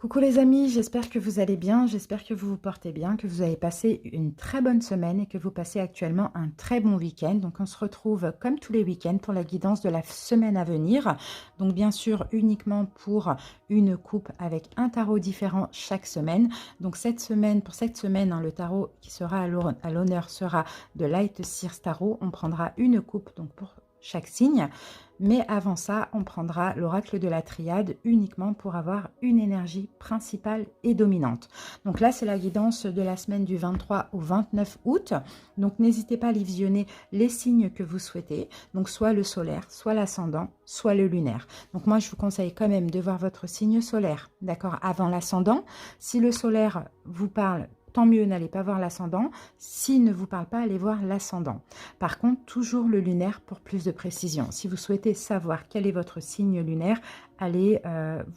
Coucou les amis, j'espère que vous allez bien, j'espère que vous vous portez bien, que vous avez passé une très bonne semaine et que vous passez actuellement un très bon week-end. Donc on se retrouve comme tous les week-ends pour la guidance de la semaine à venir. Donc bien sûr uniquement pour une coupe avec un tarot différent chaque semaine. Donc pour cette semaine, le tarot qui sera à l'honneur sera de Light Seers Tarot. On prendra une coupe donc pour chaque signe. Mais avant ça, on prendra l'oracle de la triade uniquement pour avoir une énergie principale et dominante. Donc là, c'est la guidance de la semaine du 23 au 29 août. Donc n'hésitez pas à aller visionner les signes que vous souhaitez. Donc soit le solaire, soit l'ascendant, soit le lunaire. Donc moi, je vous conseille quand même de voir votre signe solaire, d'accord, avant l'ascendant. Si le solaire vous parle, tant mieux, n'allez pas voir l'ascendant. S'il ne vous parle pas, allez voir l'ascendant. Par contre, toujours le lunaire pour plus de précision. Si vous souhaitez savoir quel est votre signe lunaire, allez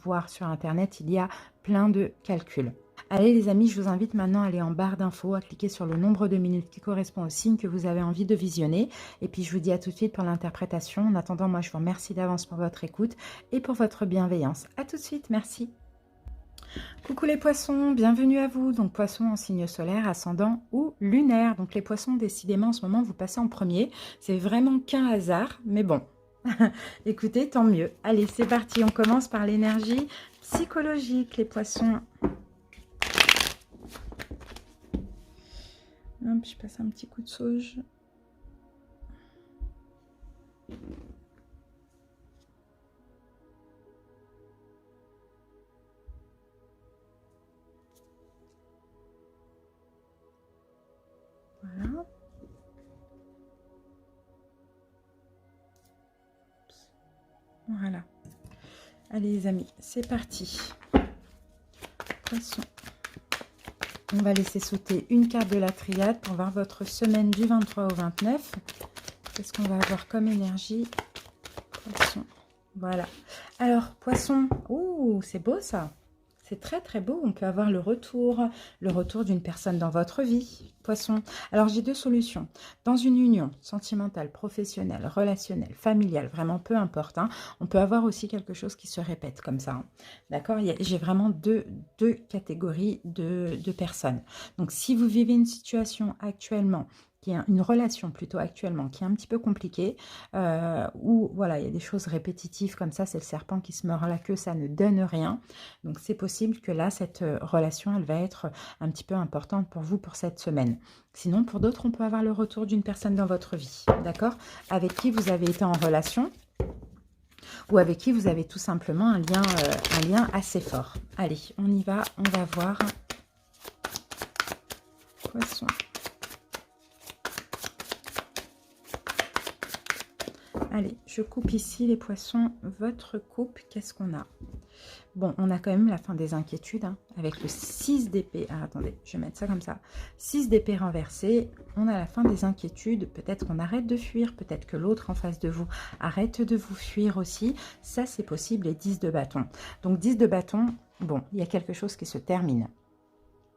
voir sur Internet, il y a plein de calculs. Allez les amis, je vous invite maintenant à aller en barre d'infos, à cliquer sur le nombre de minutes qui correspond au signe que vous avez envie de visionner. Et puis je vous dis à tout de suite pour l'interprétation. En attendant, moi je vous remercie d'avance pour votre écoute et pour votre bienveillance. À tout de suite, merci. Coucou les poissons, bienvenue à vous. Donc poissons en signe solaire, ascendant ou lunaire. Donc les poissons, décidément en ce moment vous passez en premier. C'est vraiment qu'un hasard, mais bon. Écoutez, tant mieux. Allez, c'est parti. On commence par l'énergie psychologique, les poissons. Hop, je passe un petit coup de sauge. Voilà. Voilà. Allez les amis, c'est parti. Poisson. On va laisser sauter une carte de la triade pour voir votre semaine du 23 au 29. Qu'est-ce qu'on va avoir comme énergie? Poisson. Voilà. Alors, poisson. Ouh, c'est beau ça. C'est très très beau. On peut avoir le retour d'une personne dans votre vie. Poisson. Alors, j'ai deux solutions. Dans une union sentimentale, professionnelle, relationnelle, familiale, vraiment peu importe, hein, on peut avoir aussi quelque chose qui se répète comme ça. Hein. D'accord? J'ai vraiment deux catégories de personnes. Donc, si vous vivez une situation actuellement qui est une relation plutôt actuellement qui est un petit peu compliquée, où voilà, il y a des choses répétitives comme ça, c'est le serpent qui se mord la queue, ça ne donne rien. Donc c'est possible que là, cette relation, elle va être un petit peu importante pour vous pour cette semaine. Sinon, pour d'autres, on peut avoir le retour d'une personne dans votre vie, d'accord? Avec qui vous avez été en relation ou avec qui vous avez tout simplement un lien assez fort. Allez, on y va, on va voir. Poisson. Allez, je coupe ici les poissons. Votre coupe, qu'est-ce qu'on a? Bon, on a quand même la fin des inquiétudes, hein, avec le 6 d'épée. Ah, attendez, je vais mettre ça comme ça. 6 d'épée renversé, on a la fin des inquiétudes. Peut-être qu'on arrête de fuir, peut-être que l'autre en face de vous arrête de vous fuir aussi. Ça, c'est possible, et 10 de bâton. Donc, 10 de bâton, bon, il y a quelque chose qui se termine.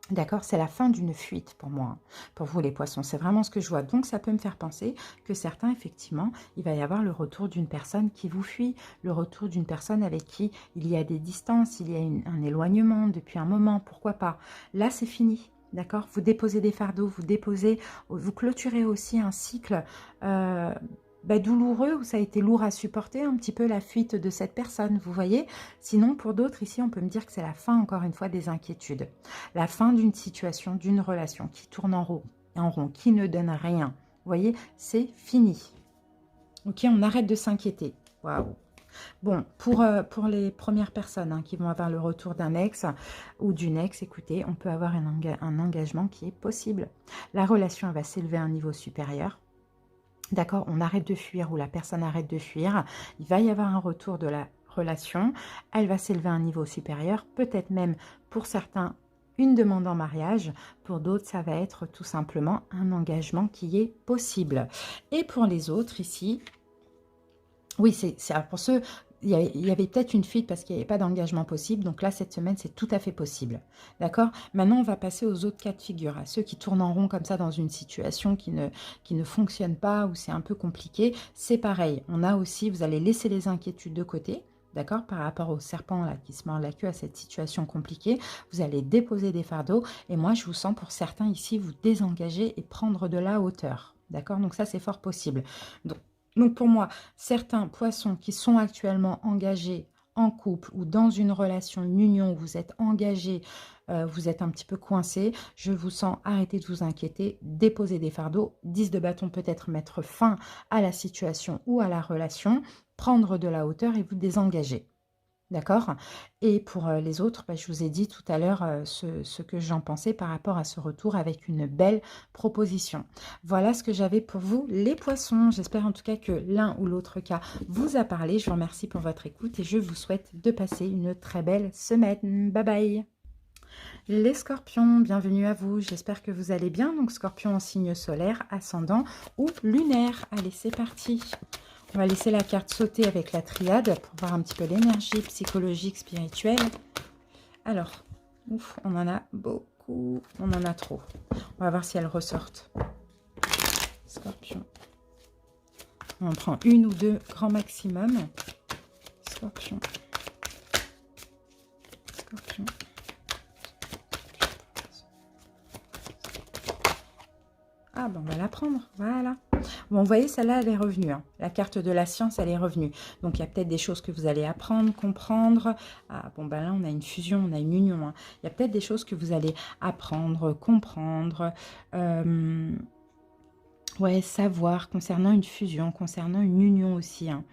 D'accord, c'est la fin d'une fuite pour moi, pour vous les poissons, c'est vraiment ce que je vois. Donc ça peut me faire penser que certains, effectivement, il va y avoir le retour d'une personne qui vous fuit, le retour d'une personne avec qui il y a des distances, il y a un éloignement depuis un moment, pourquoi pas. Là, c'est fini, d'accord? Vous déposez des fardeaux, vous clôturez aussi un cycle douloureux, où ça a été lourd à supporter un petit peu la fuite de cette personne, vous voyez. Sinon, pour d'autres, ici, on peut me dire que c'est la fin, encore une fois, des inquiétudes. La fin d'une situation, d'une relation qui tourne en rond, qui ne donne rien. Vous voyez, c'est fini. Ok, on arrête de s'inquiéter. Waouh. Bon, pour les premières personnes qui vont avoir le retour d'un ex ou d'une ex, écoutez, on peut avoir un engagement qui est possible. La relation va s'élever à un niveau supérieur. D'accord, on arrête de fuir ou la personne arrête de fuir. Il va y avoir un retour de la relation. Elle va s'élever à un niveau supérieur. Peut-être même pour certains une demande en mariage. Pour d'autres, ça va être tout simplement un engagement qui est possible. Et pour les autres ici, oui, c'est pour ceux... Il y avait peut-être une fuite parce qu'il n'y avait pas d'engagement possible. Donc là, cette semaine, c'est tout à fait possible. D'accord? Maintenant, on va passer aux autres cas de figure. À ceux qui tournent en rond comme ça dans une situation qui ne fonctionne pas ou c'est un peu compliqué. C'est pareil. On a aussi, vous allez laisser les inquiétudes de côté. d'accord, par rapport au serpent là qui se mord la queue à cette situation compliquée. Vous allez déposer des fardeaux et moi, je vous sens pour certains ici vous désengager et prendre de la hauteur, d'accord? Donc ça, c'est fort possible. Donc pour moi, certains poissons qui sont actuellement engagés en couple ou dans une relation, une union où vous êtes engagés, vous êtes un petit peu coincé, je vous sens arrêter de vous inquiéter, déposer des fardeaux, 10 de bâton peut-être mettre fin à la situation ou à la relation, prendre de la hauteur et vous désengager. D'accord? Et pour les autres, bah, je vous ai dit tout à l'heure ce que j'en pensais par rapport à ce retour avec une belle proposition. Voilà ce que j'avais pour vous, les poissons. J'espère en tout cas que l'un ou l'autre cas vous a parlé. Je vous remercie pour votre écoute et je vous souhaite de passer une très belle semaine. Bye bye! Les scorpions, bienvenue à vous. J'espère que vous allez bien. Donc scorpion en signe solaire, ascendant ou lunaire. Allez, c'est parti! On va laisser la carte sauter avec la triade pour voir un petit peu l'énergie psychologique, spirituelle. Alors, ouf, on en a beaucoup, on en a trop. On va voir si elles ressortent. Scorpion. On en prend une ou deux, grand maximum. Scorpion. Scorpion. Ah, ben on va la prendre, voilà. Bon, vous voyez, celle-là, elle est revenue. Hein. La carte de la science, elle est revenue. Donc, il y a peut-être des choses que vous allez apprendre, comprendre. Ah, bon, ben là, on a une fusion, on a une union. Hein. Il y a peut-être des choses que vous allez apprendre, comprendre. Ouais, savoir concernant une fusion, concernant une union aussi. Hein.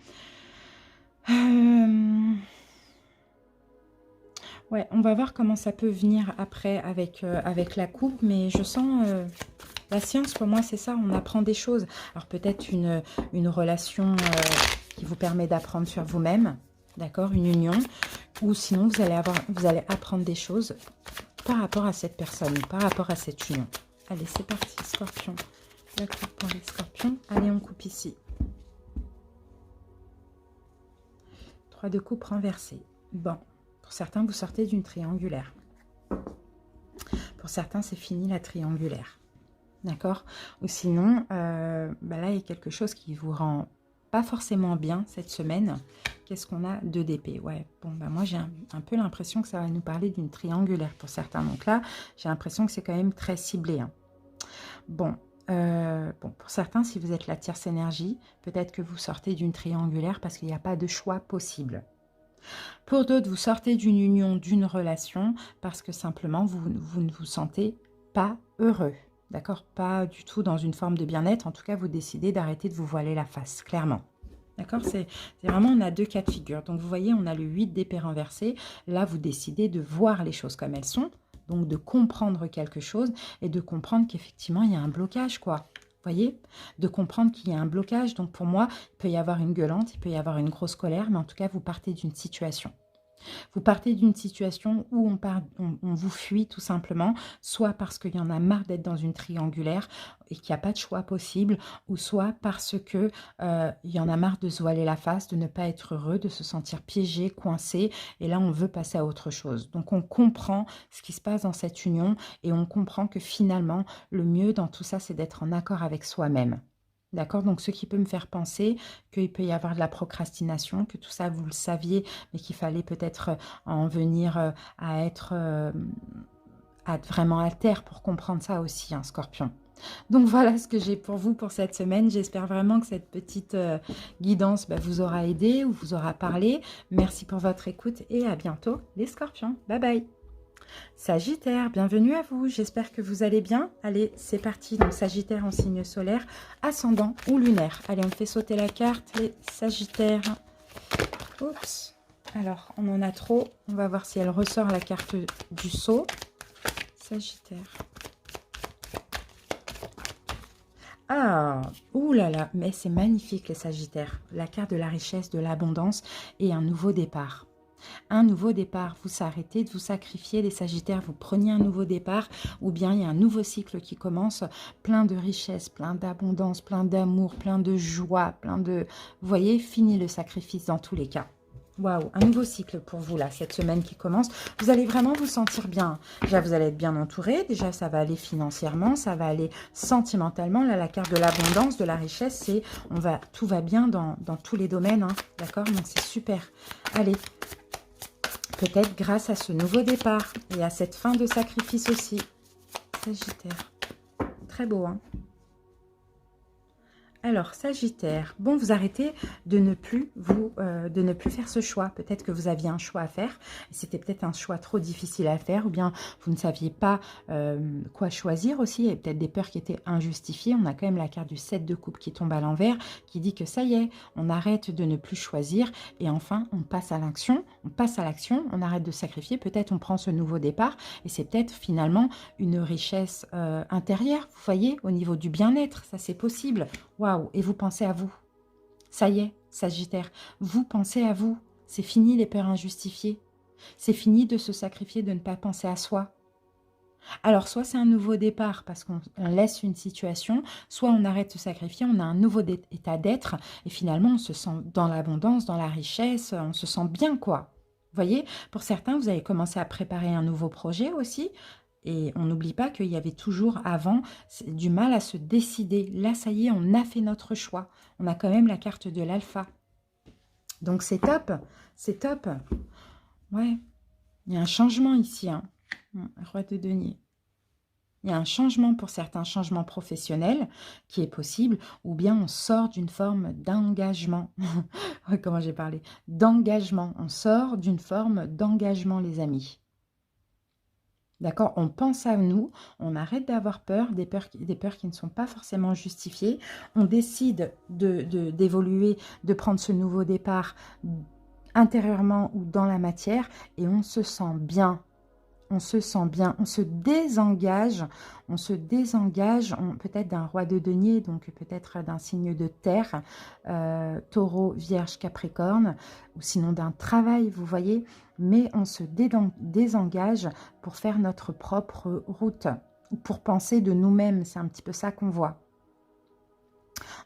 Ouais, on va voir comment ça peut venir après avec, avec la coupe. Mais je sens... la science, pour moi, c'est ça, on apprend des choses. Alors peut-être une relation qui vous permet d'apprendre sur vous-même, d'accord, une union, ou sinon vous allez apprendre des choses par rapport à cette personne, par rapport à cette union. Allez, c'est parti, scorpion. La coupe pour les scorpions. Allez, on coupe ici. 3 de coupe renversée. Bon, pour certains, vous sortez d'une triangulaire. Pour certains, c'est fini la triangulaire. D'accord? Ou sinon, bah là, il y a quelque chose qui vous rend pas forcément bien cette semaine. Qu'est-ce qu'on a? 2 d'épée. Ouais, bon, bah moi, j'ai un peu l'impression que ça va nous parler d'une triangulaire pour certains. Donc là, j'ai l'impression que c'est quand même très ciblé. Hein. Bon, pour certains, si vous êtes la tierce énergie, peut-être que vous sortez d'une triangulaire parce qu'il n'y a pas de choix possible. Pour d'autres, vous sortez d'une union, d'une relation parce que simplement, vous ne vous sentez pas heureux. D'accord? Pas du tout dans une forme de bien-être. En tout cas, vous décidez d'arrêter de vous voiler la face, clairement. D'accord? C'est vraiment, on a 2 cas de figure. Donc, vous voyez, on a le 8 d'épée renversé. Là, vous décidez de voir les choses comme elles sont. Donc, de comprendre quelque chose et de comprendre qu'effectivement, il y a un blocage, quoi. Vous voyez? De comprendre qu'il y a un blocage. Donc, pour moi, il peut y avoir une gueulante, il peut y avoir une grosse colère, mais en tout cas, vous partez d'une situation. Vous partez d'une situation où on vous fuit tout simplement, soit parce qu'il y en a marre d'être dans une triangulaire et qu'il n'y a pas de choix possible, ou soit parce que il y en a marre de se voiler la face, de ne pas être heureux, de se sentir piégé, coincé, et là on veut passer à autre chose. Donc on comprend ce qui se passe dans cette union et on comprend que finalement le mieux dans tout ça c'est d'être en accord avec soi-même. D'accord? Donc, ce qui peut me faire penser qu'il peut y avoir de la procrastination, que tout ça, vous le saviez, mais qu'il fallait peut-être en venir à être vraiment à terre pour comprendre ça aussi, hein, Scorpion. Donc, voilà ce que j'ai pour vous pour cette semaine. J'espère vraiment que cette petite guidance vous aura aidé ou vous aura parlé. Merci pour votre écoute et à bientôt, les Scorpions. Bye bye! Sagittaire, bienvenue à vous, j'espère que vous allez bien. Allez, c'est parti, donc Sagittaire en signe solaire, ascendant ou lunaire. Allez, on fait sauter la carte, les Sagittaires. Oups, alors, on en a trop. On va voir si elle ressort la carte du saut. Sagittaire. Ah, oulala, mais c'est magnifique les Sagittaires. La carte de la richesse, de l'abondance et un nouveau départ. Un nouveau départ, vous arrêtez de vous sacrifier, les Sagittaires, vous prenez un nouveau départ, ou bien il y a un nouveau cycle qui commence, plein de richesse, plein d'abondance, plein d'amour, plein de joie, plein de... Vous voyez, fini le sacrifice dans tous les cas. Waouh, un nouveau cycle pour vous, là, cette semaine qui commence. Vous allez vraiment vous sentir bien. Déjà, vous allez être bien entouré. Déjà, ça va aller financièrement, ça va aller sentimentalement. Là, la carte de l'abondance, de la richesse, c'est tout va bien dans tous les domaines. Hein, d'accord? Donc, c'est super. Allez, peut-être grâce à ce nouveau départ et à cette fin de sacrifice aussi. Sagittaire. Très beau, hein? Alors, Sagittaire, bon, vous arrêtez de ne plus faire ce choix. Peut-être que vous aviez un choix à faire. C'était peut-être un choix trop difficile à faire ou bien vous ne saviez pas quoi choisir aussi. Il y a peut-être des peurs qui étaient injustifiées. On a quand même la carte du 7 de coupe qui tombe à l'envers qui dit que ça y est, on arrête de ne plus choisir et enfin, on passe à l'action. On passe à l'action, on arrête de sacrifier. Peut-être on prend ce nouveau départ et c'est peut-être finalement une richesse intérieure, vous voyez, au niveau du bien-être. Ça, c'est possible. Waouh, et vous pensez à vous. Ça y est, Sagittaire, vous pensez à vous. C'est fini les peurs injustifiées. C'est fini de se sacrifier, de ne pas penser à soi. Alors, soit c'est un nouveau départ parce qu'on laisse une situation, soit on arrête de se sacrifier, on a un nouveau état d'être et finalement on se sent dans l'abondance, dans la richesse, on se sent bien quoi. Vous voyez, pour certains, vous avez commencé à préparer un nouveau projet aussi. Et on n'oublie pas qu'il y avait toujours avant du mal à se décider. Là, ça y est, on a fait notre choix. On a quand même la carte de l'alpha. Donc, c'est top. C'est top. Ouais. Il y a un changement ici. Hein. Roi de denier. Il y a un changement pour certains, changement professionnel qui est possible. Ou bien on sort d'une forme d'engagement. Comment j'ai parlé? D'engagement. On sort d'une forme d'engagement, les amis. D'accord? On pense à nous, on arrête d'avoir peur, des peurs qui ne sont pas forcément justifiées. On décide d'évoluer, de prendre ce nouveau départ intérieurement ou dans la matière et on se sent bien. On se sent bien, on se désengage peut-être d'un roi de denier, donc peut-être d'un signe de terre, taureau, vierge, capricorne, ou sinon d'un travail, vous voyez, mais on se désengage pour faire notre propre route, ou pour penser de nous-mêmes, c'est un petit peu ça qu'on voit.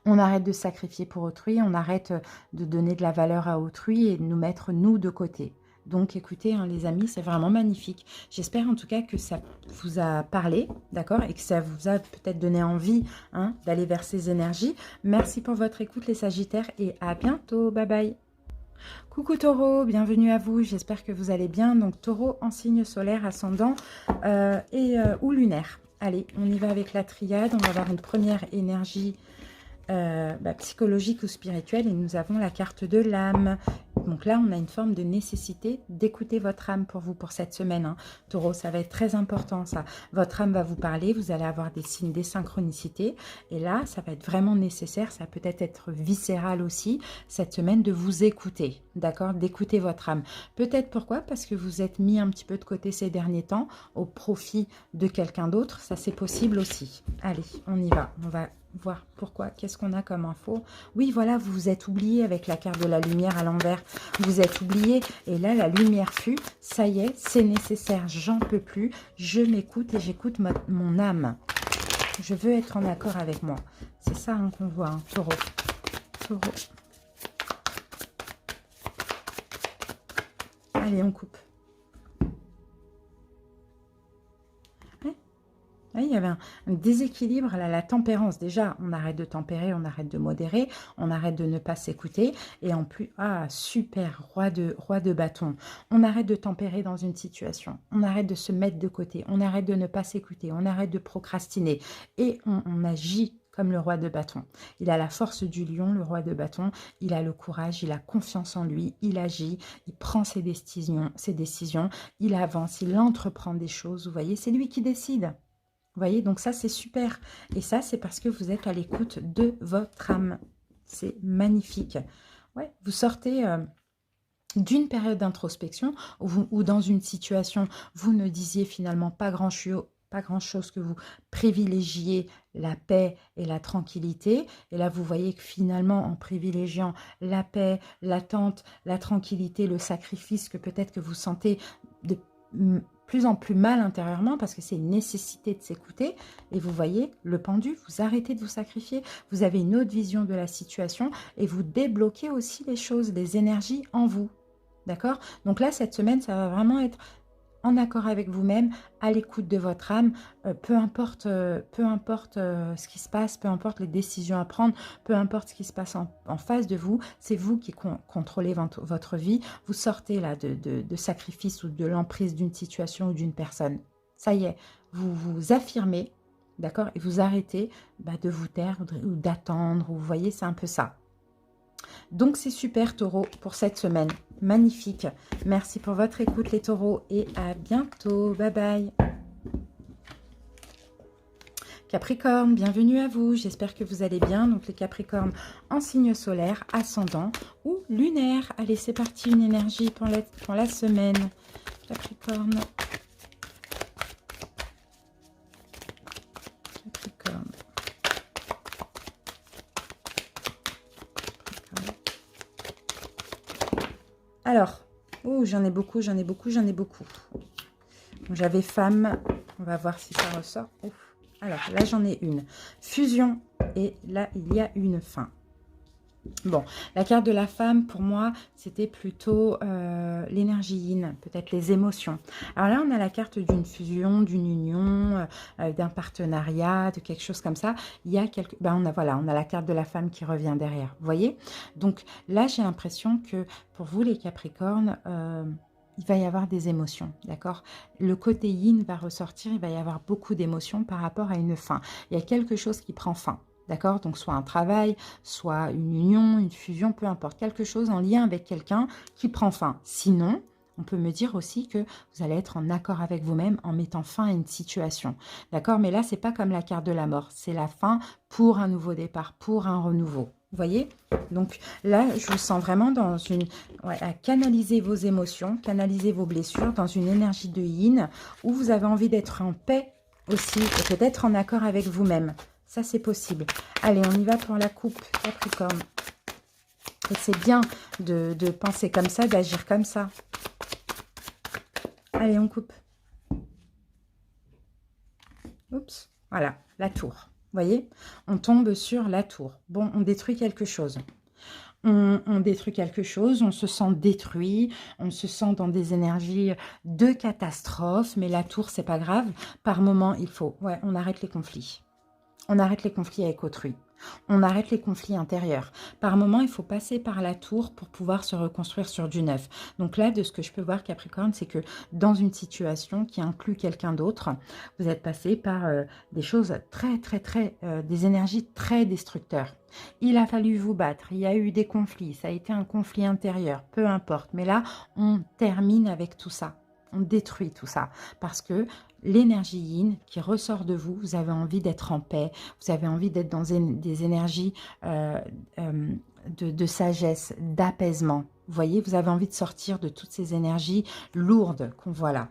On arrête de sacrifier pour autrui, on arrête de donner de la valeur à autrui et de nous mettre nous de côté. Donc écoutez, hein, les amis, c'est vraiment magnifique. J'espère en tout cas que ça vous a parlé, d'accord, et que ça vous a peut-être donné envie hein, d'aller vers ces énergies. Merci pour votre écoute les Sagittaires et à bientôt. Bye bye. Coucou Taureau, bienvenue à vous. J'espère que vous allez bien. Donc Taureau en signe solaire, ascendant ou lunaire. Allez, on y va avec la triade. On va avoir une première énergie psychologique ou spirituelle et nous avons la carte de l'âme. Donc là, on a une forme de nécessité d'écouter votre âme pour vous, pour cette semaine. Hein. Taureau, ça va être très important, ça. Votre âme va vous parler, vous allez avoir des signes, des synchronicités. Et là, ça va être vraiment nécessaire, ça peut être viscéral aussi, cette semaine, de vous écouter, d'accord? D'écouter votre âme. Peut-être pourquoi? Parce que vous êtes mis un petit peu de côté ces derniers temps, au profit de quelqu'un d'autre. Ça, c'est possible aussi. Allez, on y va. On va voir pourquoi, qu'est-ce qu'on a comme info. Oui, voilà, vous vous êtes oublié avec la carte de la lumière à l'envers. Vous êtes oublié et là, la lumière fut. Ça y est, c'est nécessaire, j'en peux plus. Je m'écoute et j'écoute mon âme. Je veux être en accord avec moi. C'est ça hein, qu'on voit, hein, Taureau. Taureau. Allez, on coupe. Oui, il y avait un déséquilibre, là, la tempérance. Déjà, on arrête de tempérer, on arrête de modérer, on arrête de ne pas s'écouter. Et en plus, ah, super, roi de bâton. On arrête de tempérer dans une situation. On arrête de se mettre de côté. On arrête de ne pas s'écouter. On arrête de procrastiner. Et on agit comme le roi de bâton. Il a la force du lion, le roi de bâton. Il a le courage, il a confiance en lui. Il agit, il prend ses décisions. Il avance, il entreprend des choses. Vous voyez, c'est lui qui décide. Vous voyez, donc ça, c'est super. Et ça, c'est parce que vous êtes à l'écoute de votre âme. C'est magnifique. Ouais, vous sortez d'une période d'introspection où dans une situation, vous ne disiez finalement pas grand-chose, que vous privilégiez la paix et la tranquillité. Et là, vous voyez que finalement, en privilégiant la paix, l'attente, la tranquillité, le sacrifice que peut-être que vous sentez de plus en plus mal intérieurement parce que c'est une nécessité de s'écouter et vous voyez le pendu, vous arrêtez de vous sacrifier, vous avez une autre vision de la situation et vous débloquez aussi les choses, les énergies en vous. D'accord? Donc là, cette semaine, ça va vraiment être en accord avec vous-même, à l'écoute de votre âme, peu importe ce qui se passe, peu importe les décisions à prendre, peu importe ce qui se passe en face de vous, c'est vous qui contrôlez votre vie. Vous sortez là de sacrifice ou de l'emprise d'une situation ou d'une personne. Ça y est, vous vous affirmez, d'accord? Et vous arrêtez de vous taire ou d'attendre, vous voyez, c'est un peu ça. Donc, c'est super, taureau, pour cette semaine. Magnifique. Merci pour votre écoute, les taureaux, et à bientôt. Bye bye. Capricorne, bienvenue à vous. J'espère que vous allez bien. Donc, les Capricornes en signe solaire, ascendant ou lunaire. Allez, c'est parti, une énergie pour la semaine. Capricorne. Capricorne. Alors, j'en ai beaucoup. J'avais femme, on va voir si ça ressort. Ouf. Alors, là, j'en ai une. Fusion, et là, il y a une fin. Bon, la carte de la femme, pour moi, c'était plutôt l'énergie yin, peut-être les émotions. Alors là, on a la carte d'une fusion, d'une union, d'un partenariat, de quelque chose comme ça. Il y a on a la carte de la femme qui revient derrière, vous voyez? Donc là, j'ai l'impression que pour vous, les Capricornes, il va y avoir des émotions, d'accord? Le côté yin va ressortir, il va y avoir beaucoup d'émotions par rapport à une fin. Il y a quelque chose qui prend fin. D'accord? Donc, soit un travail, soit une union, une fusion, peu importe. Quelque chose en lien avec quelqu'un qui prend fin. Sinon, on peut me dire aussi que vous allez être en accord avec vous-même en mettant fin à une situation. D'accord? Mais là, c'est pas comme la carte de la mort. C'est la fin pour un nouveau départ, pour un renouveau. Vous voyez? Donc là, je vous sens vraiment dans à canaliser vos émotions, canaliser vos blessures dans une énergie de yin où vous avez envie d'être en paix aussi et peut-être en accord avec vous-même. Ça, c'est possible. Allez, on y va pour la coupe, Capricorne. Et c'est bien de penser comme ça, d'agir comme ça. Allez, on coupe. Oups, voilà, la tour. Vous voyez? On tombe sur la tour. Bon, on détruit quelque chose. On détruit quelque chose, on se sent détruit, on se sent dans des énergies de catastrophe, mais la tour, c'est pas grave. Par moment, on arrête les conflits. On arrête les conflits avec autrui. On arrête les conflits intérieurs. Par moment, il faut passer par la tour pour pouvoir se reconstruire sur du neuf. Donc là, de ce que je peux voir, Capricorne, c'est que dans une situation qui inclut quelqu'un d'autre, vous êtes passé par des choses des énergies très destructeurs. Il a fallu vous battre, il y a eu des conflits, ça a été un conflit intérieur, peu importe. Mais là, on termine avec tout ça. On détruit tout ça parce que l'énergie yin qui ressort de vous, vous avez envie d'être en paix, vous avez envie d'être dans des énergies de sagesse, d'apaisement. Vous voyez, vous avez envie de sortir de toutes ces énergies lourdes qu'on voit là.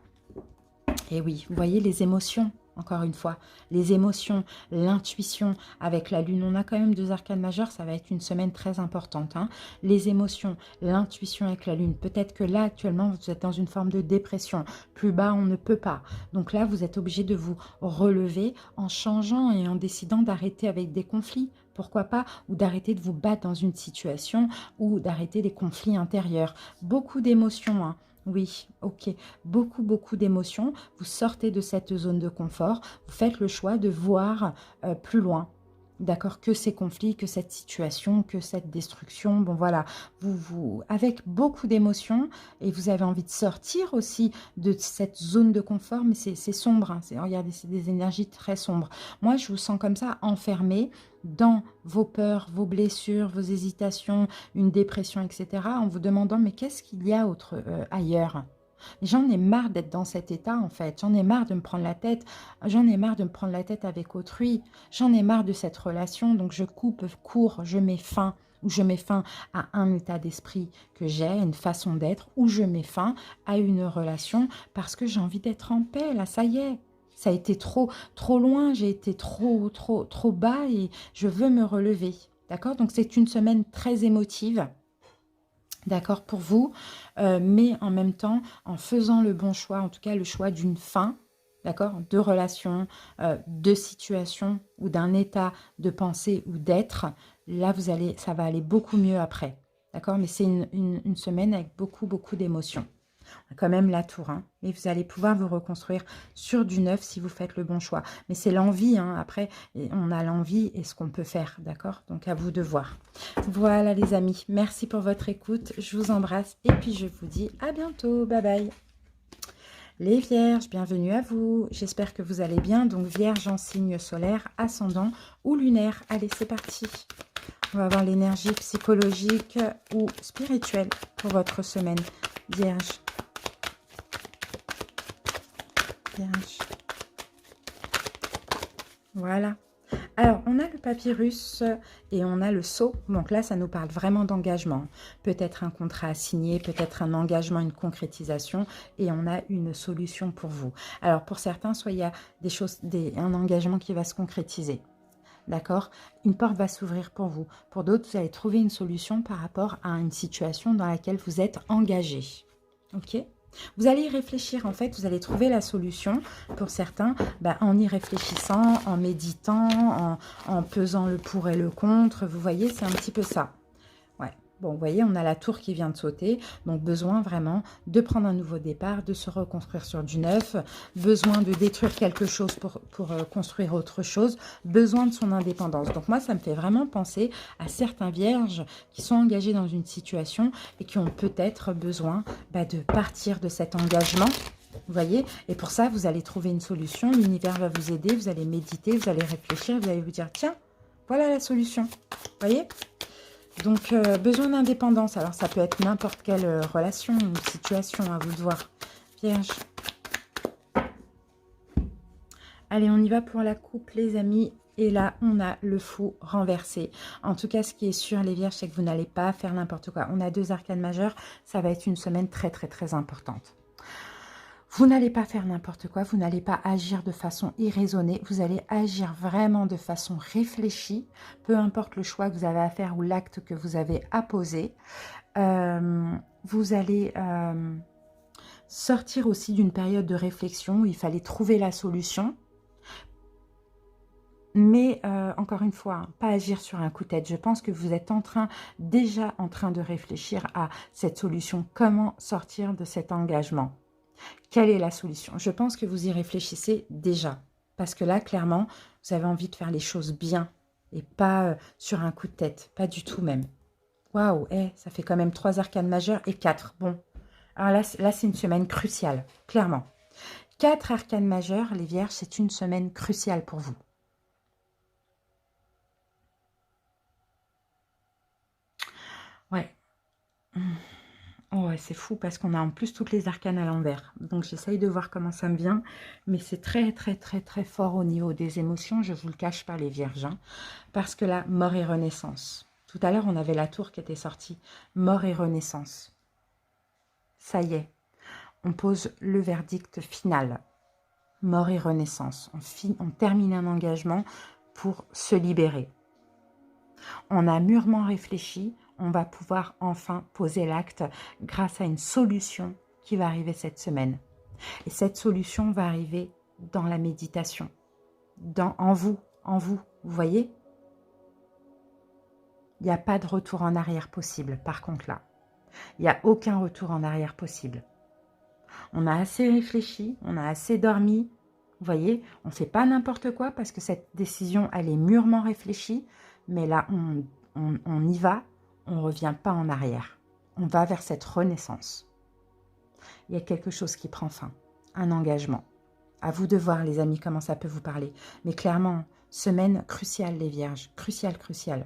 Et oui, vous voyez les émotions, encore une fois, les émotions, l'intuition avec la lune. On a quand même 2 arcanes majeures, ça va être une semaine très importante. Hein. Les émotions, l'intuition avec la lune. Peut-être que là, actuellement, vous êtes dans une forme de dépression. Plus bas, on ne peut pas. Donc là, vous êtes obligé de vous relever en changeant et en décidant d'arrêter avec des conflits. Pourquoi pas? Ou d'arrêter de vous battre dans une situation ou d'arrêter des conflits intérieurs. Beaucoup d'émotions, hein. Oui, ok. Beaucoup d'émotions. Vous sortez de cette zone de confort. Vous faites le choix de voir plus loin. D'accord, que ces conflits, que cette situation, que cette destruction. Bon, voilà, avec beaucoup d'émotions et vous avez envie de sortir aussi de cette zone de confort, mais c'est sombre. Hein, regardez, c'est des énergies très sombres. Moi, je vous sens comme ça, enfermé dans vos peurs, vos blessures, vos hésitations, une dépression, etc. En vous demandant, mais qu'est-ce qu'il y a ailleurs ? J'en ai marre d'être dans cet état, en fait. J'en ai marre de me prendre la tête. J'en ai marre de me prendre la tête avec autrui. J'en ai marre de cette relation. Donc, je coupe court, je mets fin. Ou je mets fin à un état d'esprit que j'ai, une façon d'être. Ou je mets fin à une relation parce que j'ai envie d'être en paix. Là, ça y est. Ça a été trop loin. J'ai été trop bas et je veux me relever. D'accord? Donc, c'est une semaine très émotive. D'accord, pour vous, mais en même temps, en faisant le bon choix, en tout cas le choix d'une fin, d'accord, de relation, de situation ou d'un état de pensée ou d'être, là, ça va aller beaucoup mieux après. D'accord? Mais c'est une semaine avec beaucoup, beaucoup d'émotions. On a quand même la tour, hein, mais vous allez pouvoir vous reconstruire sur du neuf si vous faites le bon choix. Mais c'est l'envie, hein, après, on a l'envie et ce qu'on peut faire, d'accord? Donc à vous de voir. Voilà les amis, merci pour votre écoute, je vous embrasse et puis je vous dis à bientôt, bye bye. Les vierges, bienvenue à vous, j'espère que vous allez bien. Donc vierge en signe solaire, ascendant ou lunaire, allez c'est parti. On va voir l'énergie psychologique ou spirituelle pour votre semaine, vierge. Vierge. Voilà. Alors, on a le papyrus et on a le sceau. Donc là, ça nous parle vraiment d'engagement. Peut-être un contrat à signer, peut-être un engagement, une concrétisation. Et on a une solution pour vous. Alors, pour certains, soit il y a un engagement qui va se concrétiser. D'accord? Une porte va s'ouvrir pour vous. Pour d'autres, vous allez trouver une solution par rapport à une situation dans laquelle vous êtes engagé. Ok? Vous allez y réfléchir, en fait, vous allez trouver la solution pour certains en y réfléchissant, en méditant, en pesant le pour et le contre. Vous voyez, c'est un petit peu ça. Ouais. Bon, vous voyez, on a la tour qui vient de sauter, donc besoin vraiment de prendre un nouveau départ, de se reconstruire sur du neuf, besoin de détruire quelque chose pour construire autre chose, besoin de son indépendance. Donc moi, ça me fait vraiment penser à certains vierges qui sont engagés dans une situation et qui ont peut-être besoin de partir de cet engagement. Vous voyez, et pour ça, vous allez trouver une solution, l'univers va vous aider, vous allez méditer, vous allez réfléchir, vous allez vous dire, tiens, voilà la solution. Vous voyez ? Donc, besoin d'indépendance. Alors, ça peut être n'importe quelle relation, une situation, à vous de voir. Vierge. Allez, on y va pour la coupe, les amis. Et là, on a le fou renversé. En tout cas, ce qui est sûr, les vierges, c'est que vous n'allez pas faire n'importe quoi. On a 2 arcanes majeures. Ça va être une semaine très, très, très importante. Vous n'allez pas faire n'importe quoi, vous n'allez pas agir de façon irraisonnée, vous allez agir vraiment de façon réfléchie, peu importe le choix que vous avez à faire ou l'acte que vous avez à poser. Vous allez sortir aussi d'une période de réflexion où il fallait trouver la solution. Mais encore une fois, pas agir sur un coup de tête. Je pense que vous êtes déjà en train de réfléchir à cette solution, comment sortir de cet engagement. Quelle est la solution? Je pense que vous y réfléchissez déjà. Parce que là, clairement, vous avez envie de faire les choses bien. Et pas sur un coup de tête. Pas du tout même. Waouh, ça fait quand même 3 arcanes majeures et 4. Bon, alors là c'est une semaine cruciale. Clairement. 4 arcanes majeures, les vierges, c'est une semaine cruciale pour vous. Ouais. Oh ouais, c'est fou parce qu'on a en plus toutes les arcanes à l'envers. Donc j'essaye de voir comment ça me vient. Mais c'est très très très très fort au niveau des émotions. Je ne vous le cache pas les vierges. Hein, parce que là, mort et renaissance. Tout à l'heure, on avait la tour qui était sortie. Mort et renaissance. Ça y est. On pose le verdict final. Mort et renaissance. On termine un engagement pour se libérer. On a mûrement réfléchi. On va pouvoir enfin poser l'acte grâce à une solution qui va arriver cette semaine. Et cette solution va arriver dans la méditation, en vous, vous voyez? Il n'y a pas de retour en arrière possible, par contre là. Il n'y a aucun retour en arrière possible. On a assez réfléchi, on a assez dormi, vous voyez? On ne fait pas n'importe quoi parce que cette décision, elle est mûrement réfléchie, mais là, on y va. On ne revient pas en arrière. On va vers cette renaissance. Il y a quelque chose qui prend fin. Un engagement. À vous de voir, les amis, comment ça peut vous parler. Mais clairement, semaine cruciale, les vierges. Cruciale, cruciale.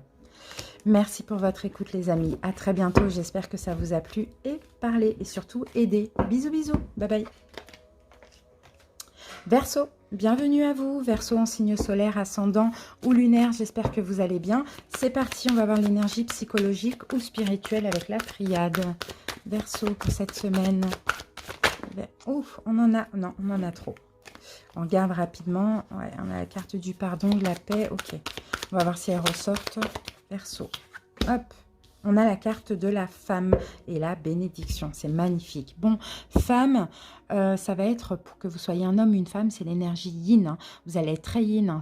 Merci pour votre écoute, les amis. À très bientôt. J'espère que ça vous a plu et parlé. Et surtout, aidé. Bisous, bisous. Bye bye. Verseau, bienvenue à vous, Verseau en signe solaire, ascendant ou lunaire, j'espère que vous allez bien. C'est parti, on va voir l'énergie psychologique ou spirituelle avec la triade. Verseau pour cette semaine. Ouf, on en a trop. On regarde rapidement, ouais, on a la carte du pardon, de la paix, ok. On va voir si elle ressortent. Verseau, hop. On a la carte de la femme et la bénédiction. C'est magnifique. Bon, femme, ça va être, pour que vous soyez un homme ou une femme, c'est l'énergie yin. Hein. Vous allez être très yin, hein,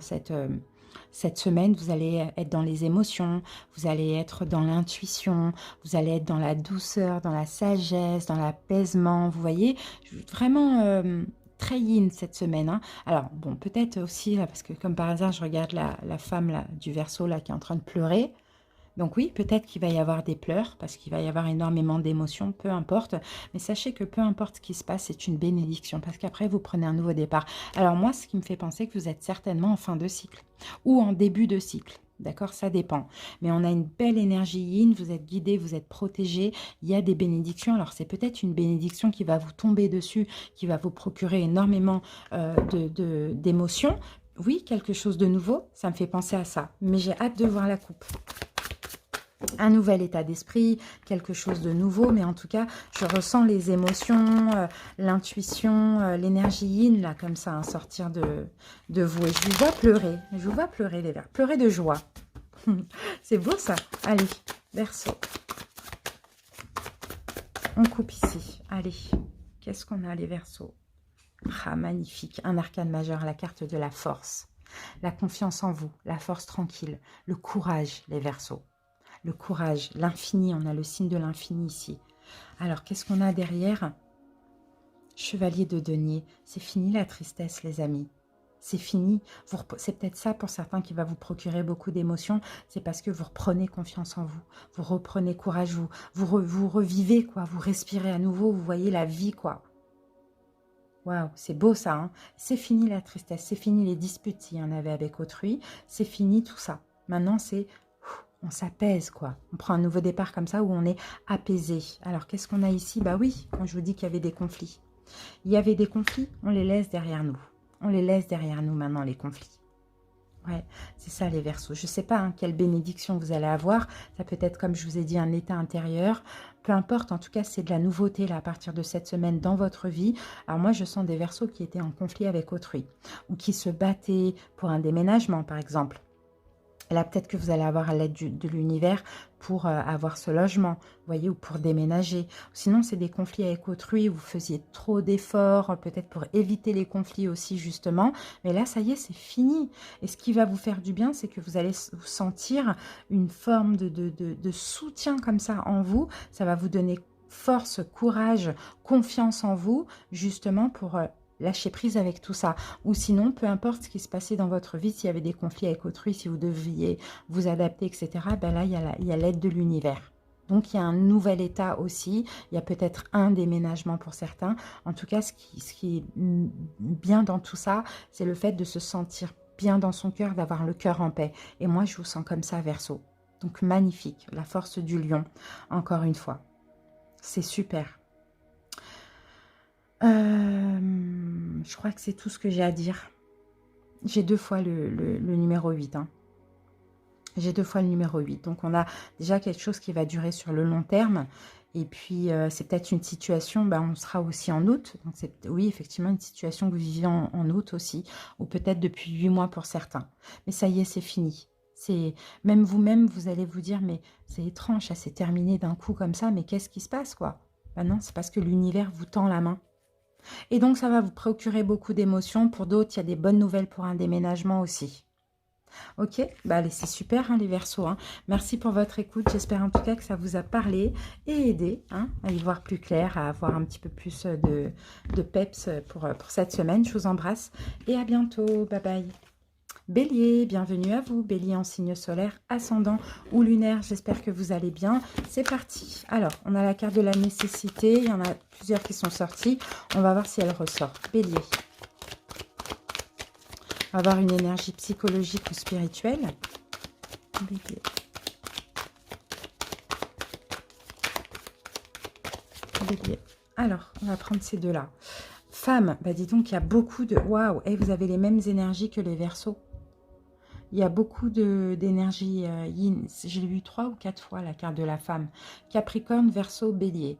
Cette semaine, vous allez être dans les émotions, vous allez être dans l'intuition, vous allez être dans la douceur, dans la sagesse, dans l'apaisement. Vous voyez, vraiment très yin cette semaine. Hein. Alors, bon, peut-être aussi, là, parce que comme par hasard, je regarde la femme là, du Verseau là, qui est en train de pleurer. Donc oui, peut-être qu'il va y avoir des pleurs, parce qu'il va y avoir énormément d'émotions, peu importe. Mais sachez que peu importe ce qui se passe, c'est une bénédiction, parce qu'après, vous prenez un nouveau départ. Alors moi, ce qui me fait penser que vous êtes certainement en fin de cycle, ou en début de cycle. D'accord, ça dépend. Mais on a une belle énergie yin, vous êtes guidé, vous êtes protégé, il y a des bénédictions. Alors c'est peut-être une bénédiction qui va vous tomber dessus, qui va vous procurer énormément d'émotions. Oui, quelque chose de nouveau, ça me fait penser à ça. Mais j'ai hâte de voir la coupe. Un nouvel état d'esprit, quelque chose de nouveau, mais en tout cas, je ressens les émotions, l'intuition, l'énergie yin, là, comme ça, hein, sortir de vous. Et je vous vois pleurer les Verseaux, pleurer de joie. C'est beau, ça. Allez, Verseau. On coupe ici. Allez, qu'est-ce qu'on a, les Verseaux? Ah, magnifique. Un arcane majeur, la carte de la force. La confiance en vous, la force tranquille, le courage, les Verseaux. Le courage, l'infini, on a le signe de l'infini ici. Alors, qu'est-ce qu'on a derrière? Chevalier de denier, c'est fini la tristesse, les amis. C'est fini. C'est peut-être ça pour certains qui va vous procurer beaucoup d'émotions. C'est parce que vous reprenez confiance en vous. Vous reprenez courage, vous revivez, quoi. Vous respirez à nouveau, vous voyez la vie, quoi. Waouh, c'est beau ça. Hein, c'est fini la tristesse, c'est fini les disputes s'il y en avait avec autrui. C'est fini tout ça. Maintenant, c'est... On s'apaise, quoi. On prend un nouveau départ comme ça où on est apaisé. Alors, qu'est-ce qu'on a ici? Bah oui, quand je vous dis qu'il y avait des conflits. Il y avait des conflits, on les laisse derrière nous. On les laisse derrière nous maintenant, les conflits. Ouais, c'est ça les Verseaux. Je ne sais pas hein, quelle bénédiction vous allez avoir. Ça peut être, comme je vous ai dit, un état intérieur. Peu importe, en tout cas, c'est de la nouveauté là à partir de cette semaine dans votre vie. Alors moi, je sens des Verseaux qui étaient en conflit avec autrui ou qui se battaient pour un déménagement, par exemple. Là, peut-être que vous allez avoir à l'aide de l'univers pour avoir ce logement, vous voyez, ou pour déménager. Sinon, c'est des conflits avec autrui, vous faisiez trop d'efforts, peut-être pour éviter les conflits aussi, justement. Mais là, ça y est, c'est fini. Et ce qui va vous faire du bien, c'est que vous allez vous sentir une forme de soutien comme ça en vous. Ça va vous donner force, courage, confiance en vous, justement pour... lâcher prise avec tout ça. Ou sinon, peu importe ce qui se passait dans votre vie, s'il y avait des conflits avec autrui, si vous deviez vous adapter, etc., ben là, il y a l'aide de l'univers. Donc, il y a un nouvel état aussi. Il y a peut-être un déménagement pour certains. En tout cas, ce qui est bien dans tout ça, c'est le fait de se sentir bien dans son cœur, d'avoir le cœur en paix. Et moi, je vous sens comme ça, Verseau. Donc, magnifique. La force du lion, encore une fois. C'est super. Je crois que c'est tout ce que j'ai à dire. J'ai 2 fois le numéro 8. Hein. J'ai 2 fois le numéro 8. Donc, on a déjà quelque chose qui va durer sur le long terme. Et puis, c'est peut-être une situation, ben, on sera aussi en août. Donc, c'est, oui, effectivement, une situation que vous vivez en août aussi. Ou peut-être depuis 8 mois pour certains. Mais ça y est, c'est fini. Même vous-même, vous allez vous dire, mais c'est étrange, ça s'est terminé d'un coup comme ça. Mais qu'est-ce qui se passe, quoi? Ben non, c'est parce que l'univers vous tend la main. Et donc, ça va vous procurer beaucoup d'émotions. Pour d'autres, il y a des bonnes nouvelles pour un déménagement aussi. Ok, bah allez, c'est super hein, les Verseaux. Hein. Merci pour votre écoute. J'espère en tout cas que ça vous a parlé et aidé hein, à y voir plus clair, à avoir un petit peu plus de peps pour cette semaine. Je vous embrasse et à bientôt. Bye bye. Bélier, bienvenue à vous, Bélier en signe solaire, ascendant ou lunaire, j'espère que vous allez bien. C'est parti. Alors, on a la carte de la nécessité, il y en a plusieurs qui sont sorties. On va voir si elle ressort. Bélier. On va voir une énergie psychologique ou spirituelle. Bélier. Bélier. Alors, on va prendre ces deux-là. Femme, bah dis donc, il y a beaucoup de... Waouh, et vous avez les mêmes énergies que les Verseaux. Il y a beaucoup d'énergie yin. J'ai lu 3 ou 4 fois la carte de la femme. Capricorne, Verseau, Bélier.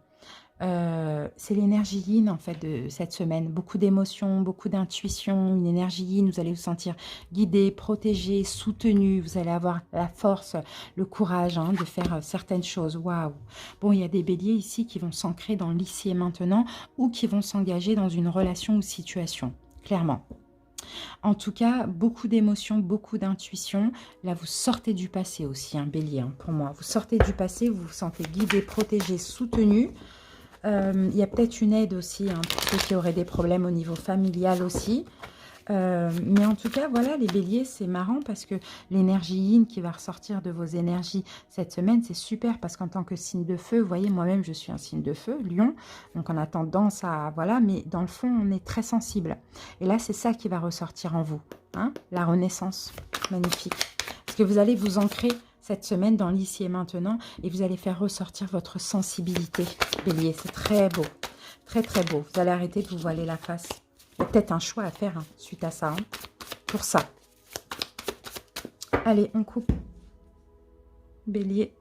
C'est l'énergie yin en fait de cette semaine. Beaucoup d'émotions, beaucoup d'intuition, une énergie yin. Vous allez vous sentir guidé, protégé, soutenu. Vous allez avoir la force, le courage hein, de faire certaines choses. Waouh! Bon, il y a des béliers ici qui vont s'ancrer dans l'ici et maintenant ou qui vont s'engager dans une relation ou situation, clairement. En tout cas, beaucoup d'émotions, beaucoup d'intuition. Là, vous sortez du passé aussi, un bélier, hein, pour moi. Vous sortez du passé, vous vous sentez guidé, protégé, soutenu. Il y a peut-être une aide aussi, hein, pour ceux qui auraient des problèmes au niveau familial aussi. Mais en tout cas, voilà, les béliers, c'est marrant parce que l'énergie yin qui va ressortir de vos énergies cette semaine, c'est super parce qu'en tant que signe de feu, vous voyez, moi-même, je suis un signe de feu, lion, donc on a tendance à, voilà, mais dans le fond, on est très sensible. Et là, c'est ça qui va ressortir en vous, hein, la renaissance, magnifique. Parce que vous allez vous ancrer cette semaine dans l'ici et maintenant et vous allez faire ressortir votre sensibilité, bélier, c'est très beau, très très beau. Vous allez arrêter de vous voiler la face. Il y a peut-être un choix à faire, hein, suite à ça, hein, pour ça. Allez, on coupe. Bélier.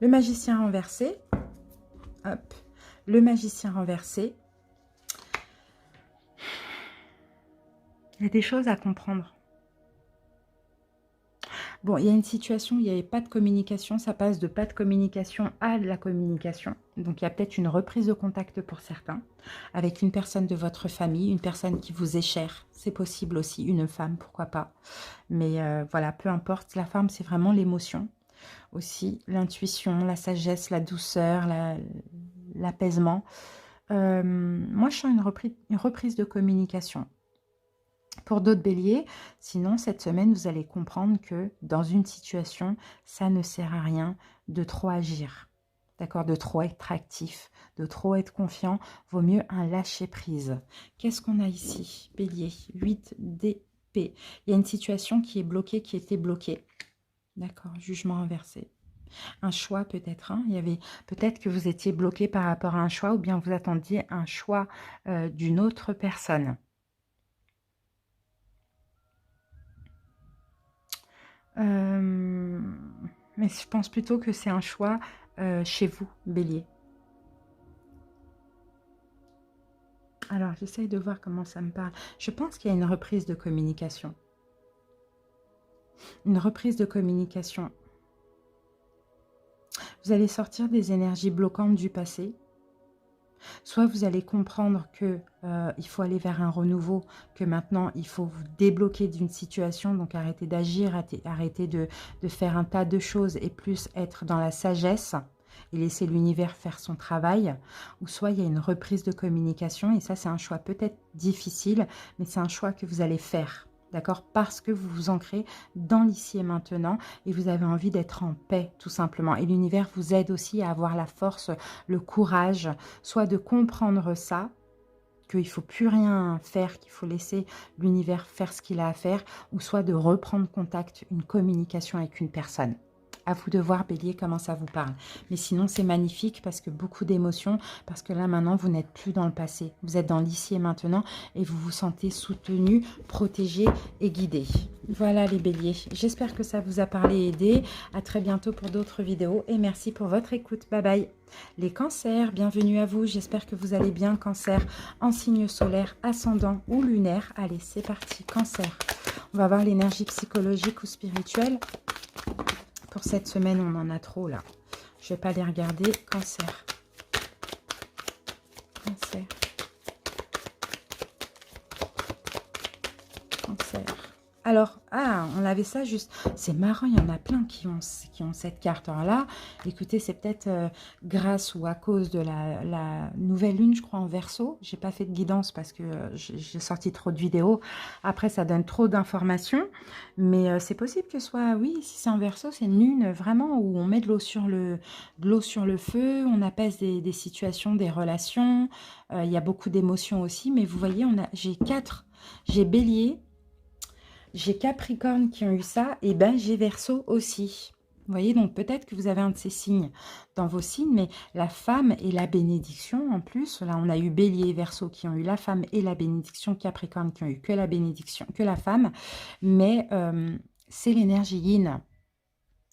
Le magicien renversé. Hop. Le magicien renversé. Il y a des choses à comprendre. Bon, il y a une situation où il n'y avait pas de communication. Ça passe de pas de communication à de la communication. Donc, il y a peut-être une reprise de contact pour certains. Avec une personne de votre famille, une personne qui vous est chère. C'est possible aussi, une femme, pourquoi pas. Mais voilà, peu importe. La femme, c'est vraiment l'émotion. Aussi, l'intuition, la sagesse, la douceur, l'apaisement. Moi, je sens une reprise de communication. Pour d'autres béliers, sinon, cette semaine, vous allez comprendre que dans une situation, ça ne sert à rien de trop agir. D'accord, de trop être actif, de trop être confiant, vaut mieux un lâcher-prise. Qu'est-ce qu'on a ici? Bélier, 8 d'épée. Il y a une situation qui est bloquée, qui était bloquée. D'accord, jugement inversé. Un choix peut-être, hein. Il y avait peut-être que vous étiez bloqué par rapport à un choix ou bien vous attendiez un choix d'une autre personne. Mais je pense plutôt que c'est un choix chez vous, bélier. Alors, j'essaye de voir comment ça me parle. Je pense qu'il y a une reprise de communication. Une reprise de communication. Vous allez sortir des énergies bloquantes du passé. Soit vous allez comprendre que il faut aller vers un renouveau, que maintenant il faut vous débloquer d'une situation, donc arrêter d'agir, arrêter de faire un tas de choses et plus être dans la sagesse et laisser l'univers faire son travail. Ou soit il y a une reprise de communication et ça c'est un choix peut-être difficile, mais c'est un choix que vous allez faire. D'accord? Parce que vous vous ancrez dans l'ici et maintenant et vous avez envie d'être en paix, tout simplement. Et l'univers vous aide aussi à avoir la force, le courage, soit de comprendre ça, qu'il ne faut plus rien faire, qu'il faut laisser l'univers faire ce qu'il a à faire, ou soit de reprendre contact, une communication avec une personne. À vous de voir, bélier, comment ça vous parle. Mais sinon, c'est magnifique parce que beaucoup d'émotions, parce que là, maintenant, vous n'êtes plus dans le passé. Vous êtes dans l'ici et maintenant et vous vous sentez soutenu, protégé et guidé. Voilà les béliers. J'espère que ça vous a parlé et aidé. À très bientôt pour d'autres vidéos et merci pour votre écoute. Bye bye. Les cancers, bienvenue à vous. J'espère que vous allez bien, cancer, en signe solaire, ascendant ou lunaire. Allez, c'est parti, cancer. On va voir l'énergie psychologique ou spirituelle. Pour cette semaine, on en a trop là. Je ne vais pas les regarder. Cancer. Cancer. Cancer. Alors, on avait ça juste... C'est marrant, il y en a plein qui ont cette carte. Alors là, écoutez, c'est peut-être grâce ou à cause de la nouvelle lune, je crois, en Verseau. J'ai pas fait de guidance parce que j'ai sorti trop de vidéos. Après, ça donne trop d'informations. Mais c'est possible que ce soit, oui, si c'est en Verseau, c'est une lune vraiment où on met de l'eau sur le feu, on apaise des situations, des relations. Il y a beaucoup d'émotions aussi. Mais vous voyez, j'ai Bélier, j'ai Capricorne qui ont eu ça, et ben j'ai Verseau aussi. Vous voyez, donc peut-être que vous avez un de ces signes dans vos signes, mais la femme et la bénédiction en plus. Là, on a eu Bélier et Verseau qui ont eu la femme et la bénédiction, Capricorne qui ont eu que la bénédiction, que la femme. Mais c'est l'énergie yin.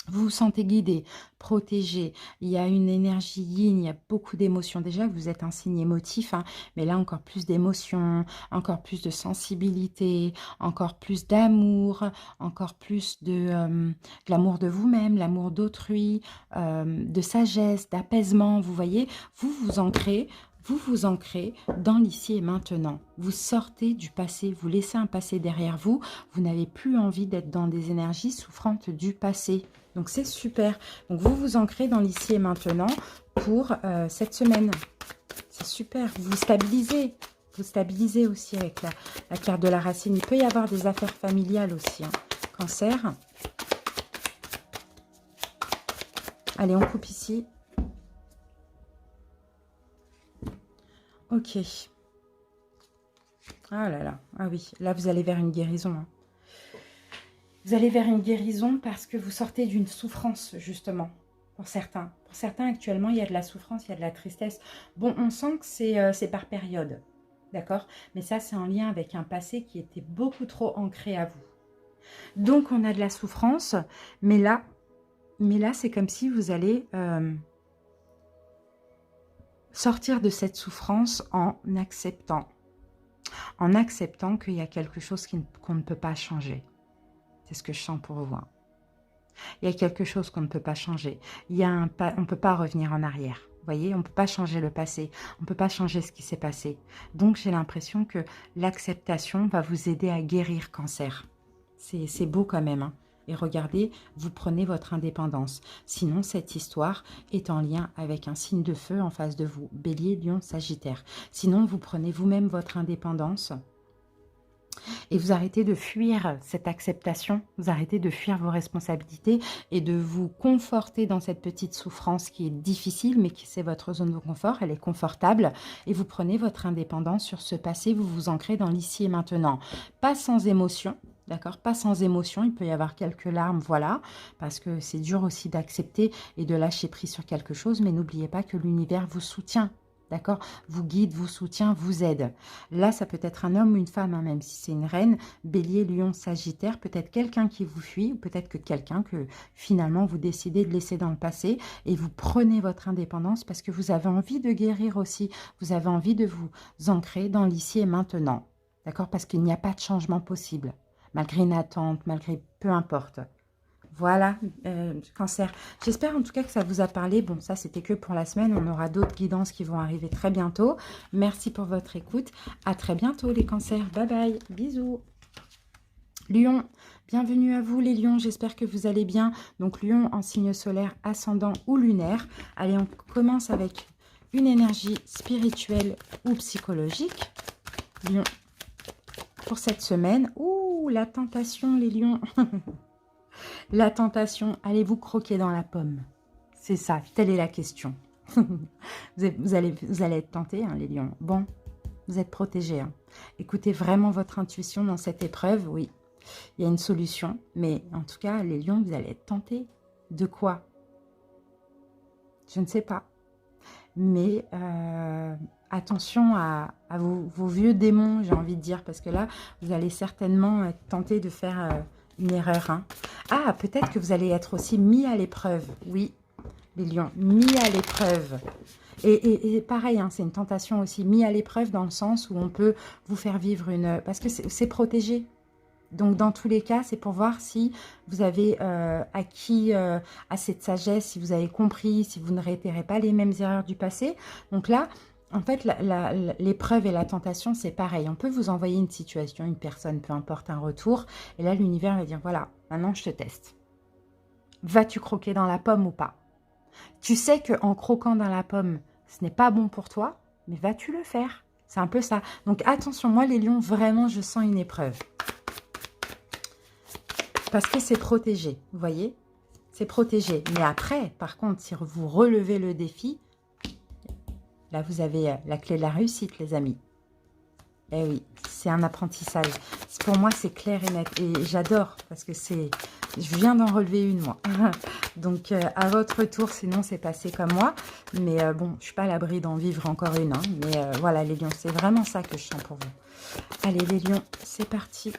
Vous vous sentez guidé, protégé, il y a une énergie yin, il y a beaucoup d'émotions. Déjà, vous êtes un signe émotif, hein, mais là, encore plus d'émotions, encore plus de sensibilité, encore plus d'amour, encore plus de l'amour de vous-même, l'amour d'autrui, de sagesse, d'apaisement. Vous voyez, vous vous ancrez, vous vous ancrez dans l'ici et maintenant. Vous sortez du passé, vous laissez un passé derrière vous. Vous n'avez plus envie d'être dans des énergies souffrantes du passé. Donc c'est super. Donc vous vous ancrez dans l'ici et maintenant pour cette semaine. C'est super. Vous vous stabilisez. Vous stabilisez aussi avec la carte de la racine. Il peut y avoir des affaires familiales aussi. Hein. Cancer. Allez, on coupe ici. Ok. Ah là là. Ah oui, là vous allez vers une guérison. Hein. Vous allez vers une guérison parce que vous sortez d'une souffrance, justement, pour certains. Pour certains, actuellement, il y a de la souffrance, il y a de la tristesse. Bon, on sent que c'est par période, d'accord? Mais ça, c'est en lien avec un passé qui était beaucoup trop ancré à vous. Donc, on a de la souffrance, mais là c'est comme si vous allez sortir de cette souffrance en acceptant qu'il y a quelque chose qu'on ne peut pas changer. C'est ce que je sens pour vous. Hein. Il y a quelque chose qu'on ne peut pas changer. On ne peut pas revenir en arrière. Vous voyez, on ne peut pas changer le passé. On ne peut pas changer ce qui s'est passé. Donc, j'ai l'impression que l'acceptation va vous aider à guérir cancer. C'est beau quand même. Hein. Et regardez, vous prenez votre indépendance. Sinon, cette histoire est en lien avec un signe de feu en face de vous. Bélier, Lion, Sagittaire. Sinon, vous prenez vous-même votre indépendance. Et vous arrêtez de fuir cette acceptation, vous arrêtez de fuir vos responsabilités et de vous conforter dans cette petite souffrance qui est difficile, mais qui c'est votre zone de confort, elle est confortable. Et vous prenez votre indépendance sur ce passé, vous vous ancrez dans l'ici et maintenant. Pas sans émotion, d'accord? Pas sans émotion, il peut y avoir quelques larmes, voilà, parce que c'est dur aussi d'accepter et de lâcher prise sur quelque chose, mais n'oubliez pas que l'univers vous soutient. D'accord? Vous guide, vous soutient, vous aide. Là, ça peut être un homme ou une femme, hein, même si c'est une reine, bélier, lion, sagittaire, peut-être quelqu'un qui vous fuit, ou peut-être que quelqu'un que finalement vous décidez de laisser dans le passé et vous prenez votre indépendance parce que vous avez envie de guérir aussi. Vous avez envie de vous ancrer dans l'ici et maintenant. D'accord? Parce qu'il n'y a pas de changement possible, malgré une attente, malgré peu importe. Voilà, cancer. J'espère en tout cas que ça vous a parlé. Bon, ça, c'était que pour la semaine. On aura d'autres guidances qui vont arriver très bientôt. Merci pour votre écoute. À très bientôt, les cancers. Bye bye. Bisous. Lion, bienvenue à vous, les lions. J'espère que vous allez bien. Donc, lion en signe solaire, ascendant ou lunaire. Allez, on commence avec une énergie spirituelle ou psychologique. Lion, pour cette semaine. Ouh, la tentation, les lions. La tentation, allez-vous croquer dans la pomme? C'est ça, telle est la question. vous allez être tentés, hein, les lions. Bon, vous êtes protégés. Hein. Écoutez vraiment votre intuition dans cette épreuve, oui. Il y a une solution, mais en tout cas, les lions, vous allez être tentés. De quoi? Je ne sais pas. Mais attention à vos vieux démons, j'ai envie de dire, parce que là, vous allez certainement être tentés de faire... une erreur. Hein. Ah, peut-être que vous allez être aussi mis à l'épreuve. Oui, les lions, mis à l'épreuve. Et pareil, hein, c'est une tentation aussi, mis à l'épreuve dans le sens où on peut vous faire vivre une... Parce que c'est protégé. Donc, dans tous les cas, c'est pour voir si vous avez acquis assez de sagesse, si vous avez compris, si vous ne réitérez pas les mêmes erreurs du passé. Donc là... En fait, l'épreuve et la tentation, c'est pareil. On peut vous envoyer une situation, une personne, peu importe, un retour. Et là, l'univers va dire, voilà, maintenant, je te teste. Vas-tu croquer dans la pomme ou pas? Tu sais qu'en croquant dans la pomme, ce n'est pas bon pour toi, mais vas-tu le faire? C'est un peu ça. Donc, attention, moi, les lions, vraiment, je sens une épreuve. Parce que c'est protégé, vous voyez? C'est protégé. Mais après, par contre, si vous relevez le défi... Là, vous avez la clé de la réussite, les amis. Eh oui, c'est un apprentissage. Pour moi, c'est clair et net. Et j'adore, parce que c'est... Je viens d'en relever une, moi. Donc, à votre tour, sinon, c'est passé comme moi. Mais bon, je ne suis pas à l'abri d'en vivre encore une. Hein. Mais voilà, les lions, c'est vraiment ça que je sens pour vous. Allez, les lions, c'est parti.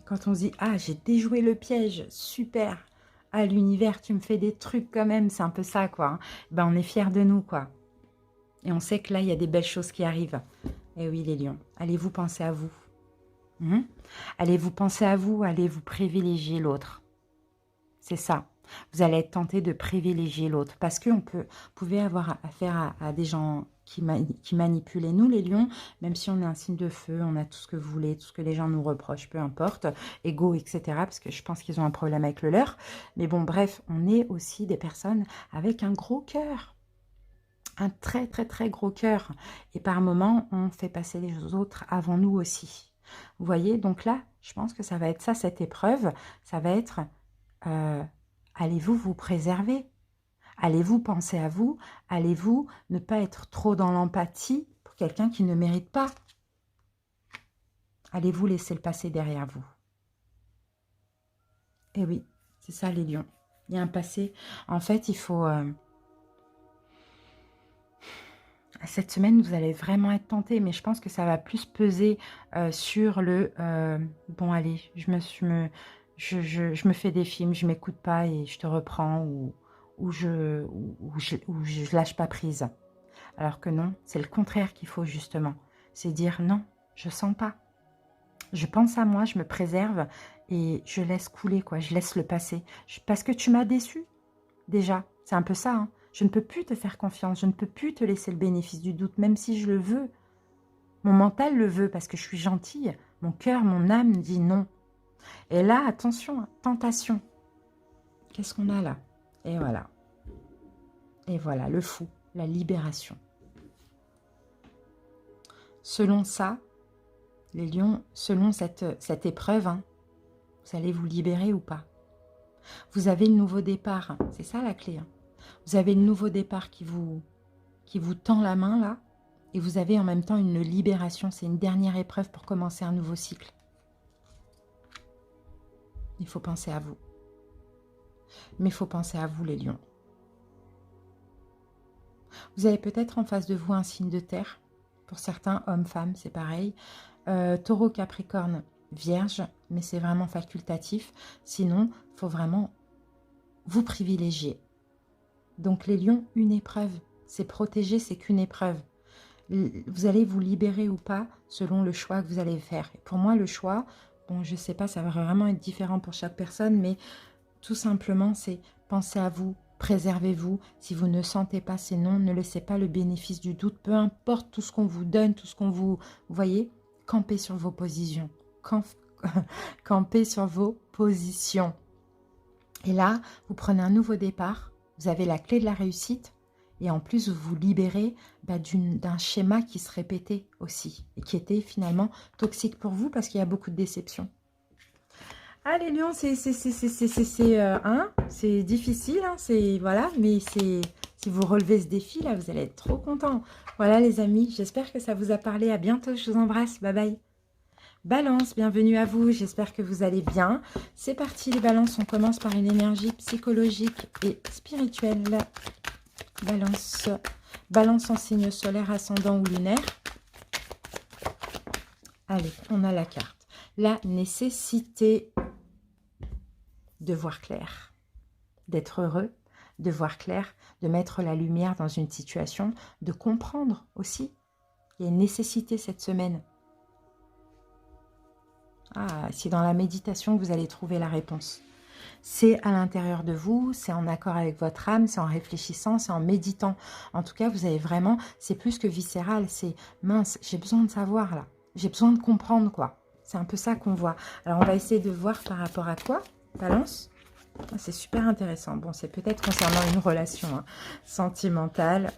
Quand on se dit, ah, j'ai déjoué le piège, super. Ah, l'univers, tu me fais des trucs quand même, c'est un peu ça, quoi. Hein. Ben, on est fiers de nous, quoi. Et on sait que là, il y a des belles choses qui arrivent. Eh oui, les lions, allez-vous penser à vous. Allez-vous penser à vous, allez-vous privilégier l'autre. C'est ça. Vous allez être tenté de privilégier l'autre parce que vous pouvez avoir affaire à des gens qui manipulent. Et nous, les lions, même si on est un signe de feu, on a tout ce que vous voulez, tout ce que les gens nous reprochent, peu importe, ego, etc. Parce que je pense qu'ils ont un problème avec le leur. Mais bon, bref, on est aussi des personnes avec un gros cœur. Un très, très, très gros cœur. Et par moments, on fait passer les autres avant nous aussi. Vous voyez, donc là, je pense que ça va être ça, cette épreuve. Ça va être, allez-vous vous préserver? Allez-vous penser à vous? Allez-vous ne pas être trop dans l'empathie pour quelqu'un qui ne mérite pas? Allez-vous laisser le passé derrière vous? Eh oui, c'est ça les lions. Il y a un passé. En fait, il faut... cette semaine, vous allez vraiment être tenté, mais je pense que ça va plus peser sur le... bon, allez, je me fais des films, je m'écoute pas et je te reprends ou je lâche pas prise. Alors que non, c'est le contraire qu'il faut justement. C'est dire non, je sens pas. Je pense à moi, je me préserve et je laisse couler, quoi. Je laisse le passer. Parce que tu m'as déçu, déjà. C'est un peu ça, hein. Je ne peux plus te faire confiance. Je ne peux plus te laisser le bénéfice du doute, même si je le veux. Mon mental le veut parce que je suis gentille. Mon cœur, mon âme dit non. Et là, attention, hein, tentation. Qu'est-ce qu'on a là? Et voilà. Et voilà, le fou, la libération. Selon ça, les lions, selon cette épreuve, hein, vous allez vous libérer ou pas? Vous avez le nouveau départ, hein, c'est ça la clé. Hein. Vous avez le nouveau départ qui vous tend la main là, et vous avez en même temps une libération. C'est une dernière épreuve pour commencer un nouveau cycle. Il faut penser à vous. Mais il faut penser à vous les lions. Vous avez peut-être en face de vous un signe de terre. Pour certains, hommes, femmes, c'est pareil. Taureau, Capricorne, Vierge, mais c'est vraiment facultatif. Sinon, il faut vraiment vous privilégier. Donc les lions, une épreuve. C'est protéger, c'est qu'une épreuve. Vous allez vous libérer ou pas selon le choix que vous allez faire. Et pour moi, le choix, bon, je ne sais pas, ça va vraiment être différent pour chaque personne, mais tout simplement, c'est penser à vous, préservez-vous. Si vous ne sentez pas ces noms, ne laissez pas le bénéfice du doute. Peu importe tout ce qu'on vous donne, tout ce qu'on vous... voyez, campez sur vos positions. Campez sur vos positions. Et là, vous prenez un nouveau départ. Vous avez la clé de la réussite. Et en plus, vous vous libérez d'un schéma qui se répétait aussi. Et qui était finalement toxique pour vous parce qu'il y a beaucoup de déceptions. Ah, les lions, c'est difficile, hein, voilà, mais si vous relevez ce défi, là, vous allez être trop contents. Voilà, les amis, j'espère que ça vous a parlé. À bientôt, je vous embrasse, bye bye. Balance, bienvenue à vous, j'espère que vous allez bien. C'est parti, les balances, on commence par une énergie psychologique et spirituelle. Balance, balance en signe solaire, ascendant ou lunaire. Allez, on a la carte. La nécessité de voir clair, d'être heureux, de voir clair, de mettre la lumière dans une situation, de comprendre aussi. Il y a une nécessité cette semaine. Ah, c'est dans la méditation que vous allez trouver la réponse. C'est à l'intérieur de vous, c'est en accord avec votre âme, c'est en réfléchissant, c'est en méditant. En tout cas, vous avez vraiment, c'est plus que viscéral, c'est mince, j'ai besoin de savoir là. J'ai besoin de comprendre quoi. C'est un peu ça qu'on voit. Alors, on va essayer de voir par rapport à quoi, Balance. C'est super intéressant. Bon, c'est peut-être concernant une relation sentimentale.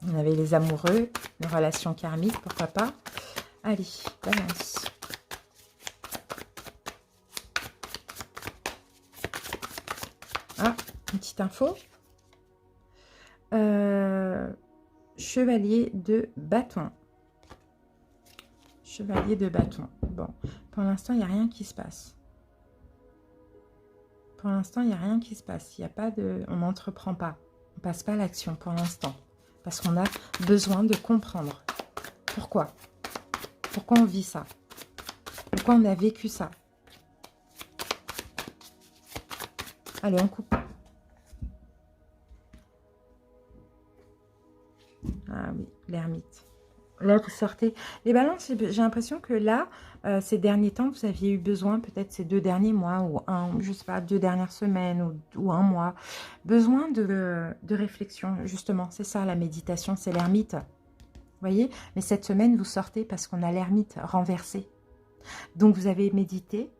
On avait les amoureux, une relation karmique, pourquoi pas. Allez, Balance. Ah, une petite info. Chevalier de bâton. Chevalier de bâton. Bon, pour l'instant, il n'y a rien qui se passe. Pour l'instant, il n'y a rien qui se passe. Il n'y a pas de... On n'entreprend pas. On passe pas à l'action pour l'instant. Parce qu'on a besoin de comprendre. Pourquoi? Pourquoi on vit ça? Pourquoi on a vécu ça? Allez, on coupe. Ah oui, l'ermite. Là, vous sortez. Les balances, j'ai l'impression que là, ces derniers temps, vous aviez eu besoin, peut-être ces 2 derniers mois, ou je sais pas, 2 dernières semaines, ou un mois, besoin de réflexion, justement. C'est ça, la méditation, c'est l'ermite. Vous voyez? Mais cette semaine, vous sortez parce qu'on a l'ermite renversé. Donc, vous avez médité,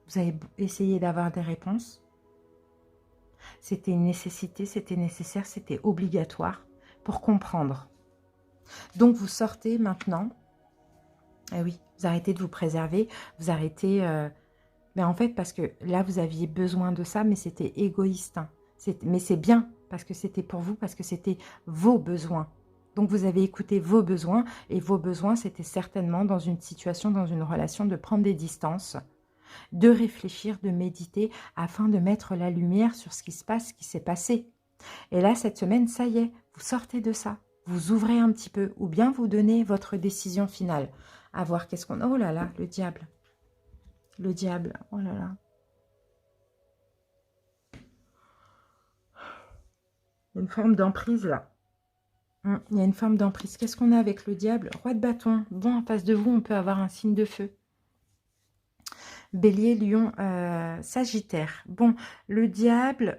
vous avez essayé d'avoir des réponses. C'était une nécessité, c'était nécessaire, c'était obligatoire pour comprendre. Donc, vous sortez maintenant. Eh oui, vous arrêtez de vous préserver, vous arrêtez... mais en fait, parce que là, vous aviez besoin de ça, mais c'était égoïste. Hein. Mais c'est bien, parce que c'était pour vous, parce que c'était vos besoins. Donc, vous avez écouté vos besoins, et vos besoins, c'était certainement dans une situation, dans une relation, de prendre des distances, de réfléchir, de méditer, afin de mettre la lumière sur ce qui se passe, ce qui s'est passé. Et là, cette semaine, ça y est, vous sortez de ça. Vous ouvrez un petit peu, ou bien vous donnez votre décision finale. À voir qu'est-ce qu'on... Oh là là, le diable. Le diable, oh là là. Il y a une forme d'emprise là. Il y a une forme d'emprise. Qu'est-ce qu'on a avec le diable? Roi de bâton. Bon, en face de vous, on peut avoir un signe de feu. Bélier, lion, sagittaire. Bon, le diable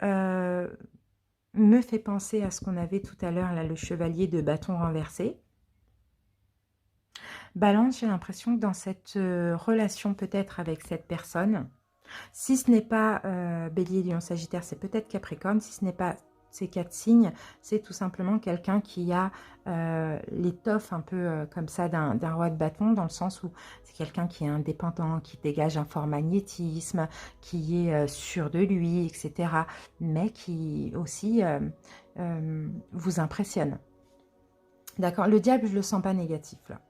me fait penser à ce qu'on avait tout à l'heure, là, le chevalier de bâton renversé. Balance, j'ai l'impression que dans cette relation peut-être avec cette personne, si ce n'est pas Bélier, Lion, Sagittaire, c'est peut-être Capricorne. Si ce n'est pas ces 4 signes, c'est tout simplement quelqu'un qui a l'étoffe un peu comme ça d'un roi de bâton, dans le sens où c'est quelqu'un qui est indépendant, qui dégage un fort magnétisme, qui est sûr de lui, etc. Mais qui aussi vous impressionne. D'accord? Le diable, je ne le sens pas négatif là.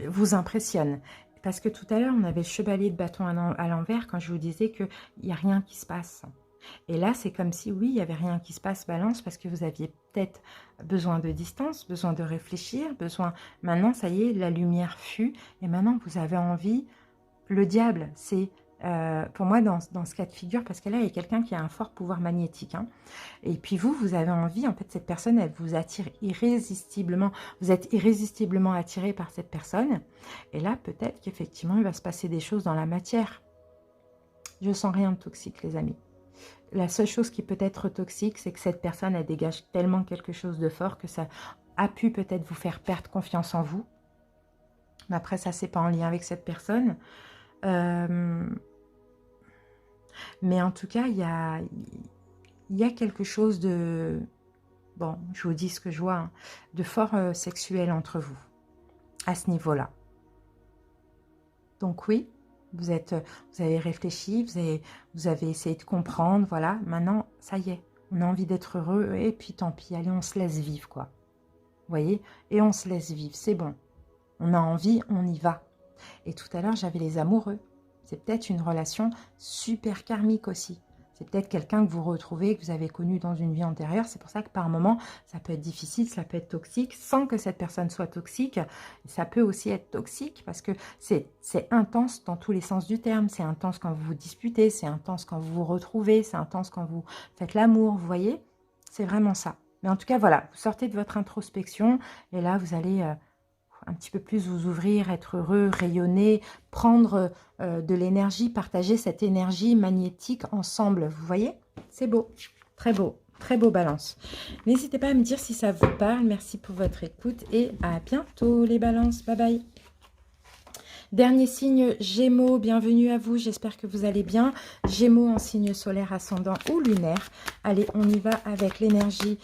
Vous impressionne. Parce que tout à l'heure, on avait le chevalier de bâton à l'envers quand je vous disais qu'il n'y a rien qui se passe. Et là, c'est comme si, oui, il n'y avait rien qui se passe, balance, parce que vous aviez peut-être besoin de distance, besoin de réfléchir, besoin... Maintenant, ça y est, la lumière fut, et maintenant, vous avez envie... Le diable, c'est... pour moi, dans ce cas de figure, parce que là, il y a quelqu'un qui a un fort pouvoir magnétique. Hein. Et puis vous avez envie, en fait, cette personne, elle vous attire irrésistiblement. Vous êtes irrésistiblement attiré par cette personne. Et là, peut-être qu'effectivement, il va se passer des choses dans la matière. Je sens rien de toxique, les amis. La seule chose qui peut être toxique, c'est que cette personne, elle dégage tellement quelque chose de fort que ça a pu peut-être vous faire perdre confiance en vous. Mais après, ça, c'est pas en lien avec cette personne. Mais en tout cas, il y a quelque chose de... Bon, je vous dis ce que je vois, hein, de fort sexuel entre vous, à ce niveau-là. Donc oui, vous avez réfléchi, vous avez essayé de comprendre, voilà. Maintenant, ça y est, on a envie d'être heureux, et puis tant pis, allez, on se laisse vivre, quoi. Vous voyez? Et on se laisse vivre, c'est bon. On a envie, on y va. Et tout à l'heure, j'avais les amoureux. C'est peut-être une relation super karmique aussi. C'est peut-être quelqu'un que vous retrouvez, que vous avez connu dans une vie antérieure. C'est pour ça que par moments, ça peut être difficile, ça peut être toxique, sans que cette personne soit toxique. Ça peut aussi être toxique parce que c'est intense dans tous les sens du terme. C'est intense quand vous vous disputez, c'est intense quand vous vous retrouvez, c'est intense quand vous faites l'amour, vous voyez? C'est vraiment ça. Mais en tout cas, voilà, vous sortez de votre introspection et là, vous allez... un petit peu plus vous ouvrir, être heureux, rayonner, prendre de l'énergie, partager cette énergie magnétique ensemble. Vous voyez? C'est beau, très beau balance. N'hésitez pas à me dire si ça vous parle. Merci pour votre écoute et à bientôt les balances. Bye bye. Dernier signe Gémeaux, bienvenue à vous, j'espère que vous allez bien. Gémeaux en signe solaire, ascendant ou lunaire. Allez, on y va avec l'énergie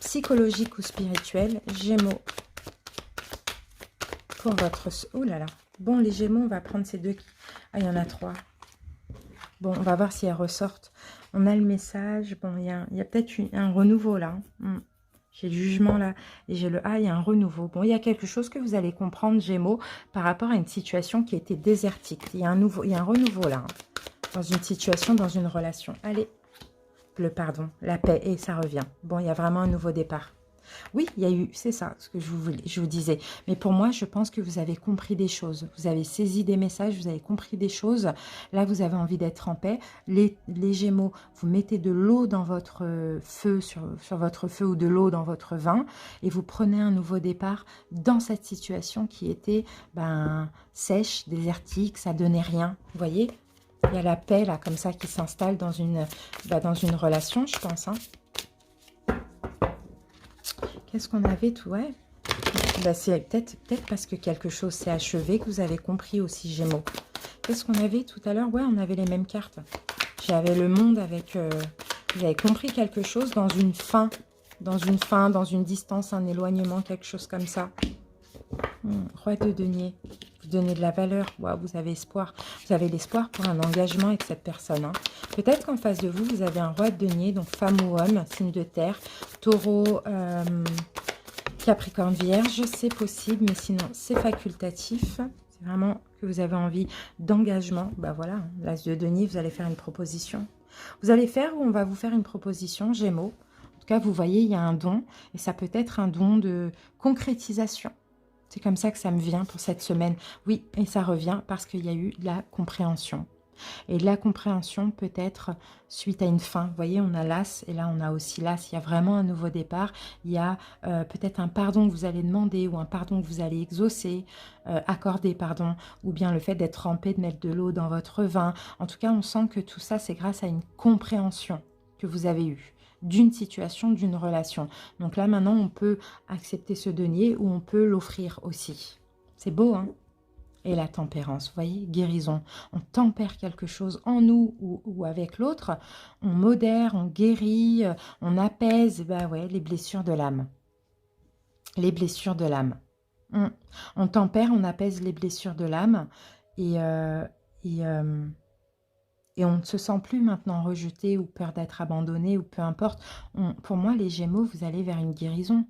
psychologique ou spirituelle. Gémeaux. Pour votre... Oh là là. Bon, les Gémeaux, on va prendre ces deux. Ah, il y en a 3. Bon, on va voir si elles ressortent. On a le message. Bon, il y a peut-être un renouveau là. J'ai le jugement là. Et j'ai le... Ah, il y a un renouveau. Bon, il y a quelque chose que vous allez comprendre, Gémeaux, par rapport à une situation qui était désertique. Il y a un renouveau là. Dans une situation, dans une relation. Allez. Le pardon, la paix. Et ça revient. Bon, il y a vraiment un nouveau départ. Oui, il y a eu, c'est ça ce que je vous disais. Mais pour moi, je pense que vous avez compris des choses. Vous avez saisi des messages, vous avez compris des choses. Là, vous avez envie d'être en paix. Les Gémeaux, vous mettez de l'eau dans votre feu, sur votre feu, ou de l'eau dans votre vin, et vous prenez un nouveau départ dans cette situation qui était sèche, désertique, ça donnait rien. Vous voyez, il y a la paix là, comme ça, qui s'installe dans dans une relation, je pense, hein. Qu'est-ce qu'on avait tout, ouais. C'est peut-être parce que quelque chose s'est achevé que vous avez compris aussi, Gémeaux. Qu'est-ce qu'on avait tout à l'heure? Ouais, on avait les mêmes cartes. J'avais le monde avec... vous avez compris quelque chose dans une fin, dans une distance, un éloignement, quelque chose comme ça. Roi de denier. Vous donnez de la valeur. Wow, vous avez espoir. Vous avez l'espoir pour un engagement avec cette personne, hein. Peut-être qu'en face de vous, vous avez un roi de denier, donc femme ou homme, signe de terre, taureau, Capricorne, Vierge, c'est possible, mais sinon c'est facultatif. C'est vraiment que vous avez envie d'engagement. Bah voilà, hein, l'as de denier, vous allez faire une proposition. Vous allez faire ou on va vous faire une proposition, Gémeaux. En tout cas, vous voyez, il y a un don, et ça peut être un don de concrétisation. C'est comme ça que ça me vient pour cette semaine. Oui, et ça revient parce qu'il y a eu de la compréhension. Et de la compréhension peut être suite à une fin. Vous voyez, on a l'as et là on a aussi l'as. Il y a vraiment un nouveau départ. Il y a peut-être un pardon que vous allez demander ou un pardon que vous allez exaucer, accorder, pardon. Ou bien le fait d'être trempé, de mettre de l'eau dans votre vin. En tout cas, on sent que tout ça, c'est grâce à une compréhension que vous avez eue d'une situation, d'une relation. Donc là, maintenant, on peut accepter ce denier ou on peut l'offrir aussi. C'est beau, hein? Et la tempérance, vous voyez, guérison. On tempère quelque chose en nous ou avec l'autre. On modère, on guérit, on apaise, ouais, les blessures de l'âme. Les blessures de l'âme. On tempère, on apaise les blessures de l'âme. Et on ne se sent plus maintenant rejeté ou peur d'être abandonné ou peu importe. Pour moi, les Gémeaux, vous allez vers une guérison.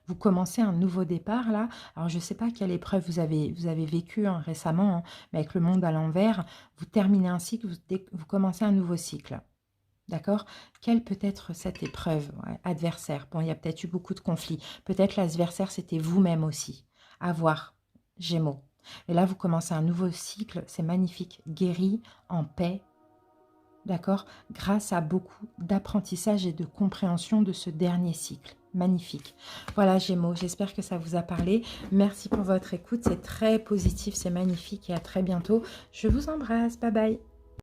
Vous commencez un nouveau départ là. Alors je ne sais pas quelle épreuve vous avez vécu récemment, hein, mais avec le monde à l'envers, vous terminez un cycle, vous commencez un nouveau cycle. D'accord? Quelle peut être cette épreuve? Ouais, adversaire. Bon, il y a peut-être eu beaucoup de conflits. Peut-être l'adversaire, c'était vous-même aussi. À voir, Gémeaux. Et là, vous commencez un nouveau cycle. C'est magnifique. Guéri, en paix. D'accord? Grâce à beaucoup d'apprentissage et de compréhension de ce dernier cycle. Magnifique. Voilà, Gémeaux, j'espère que ça vous a parlé. Merci pour votre écoute. C'est très positif, c'est magnifique et à très bientôt. Je vous embrasse. Bye bye.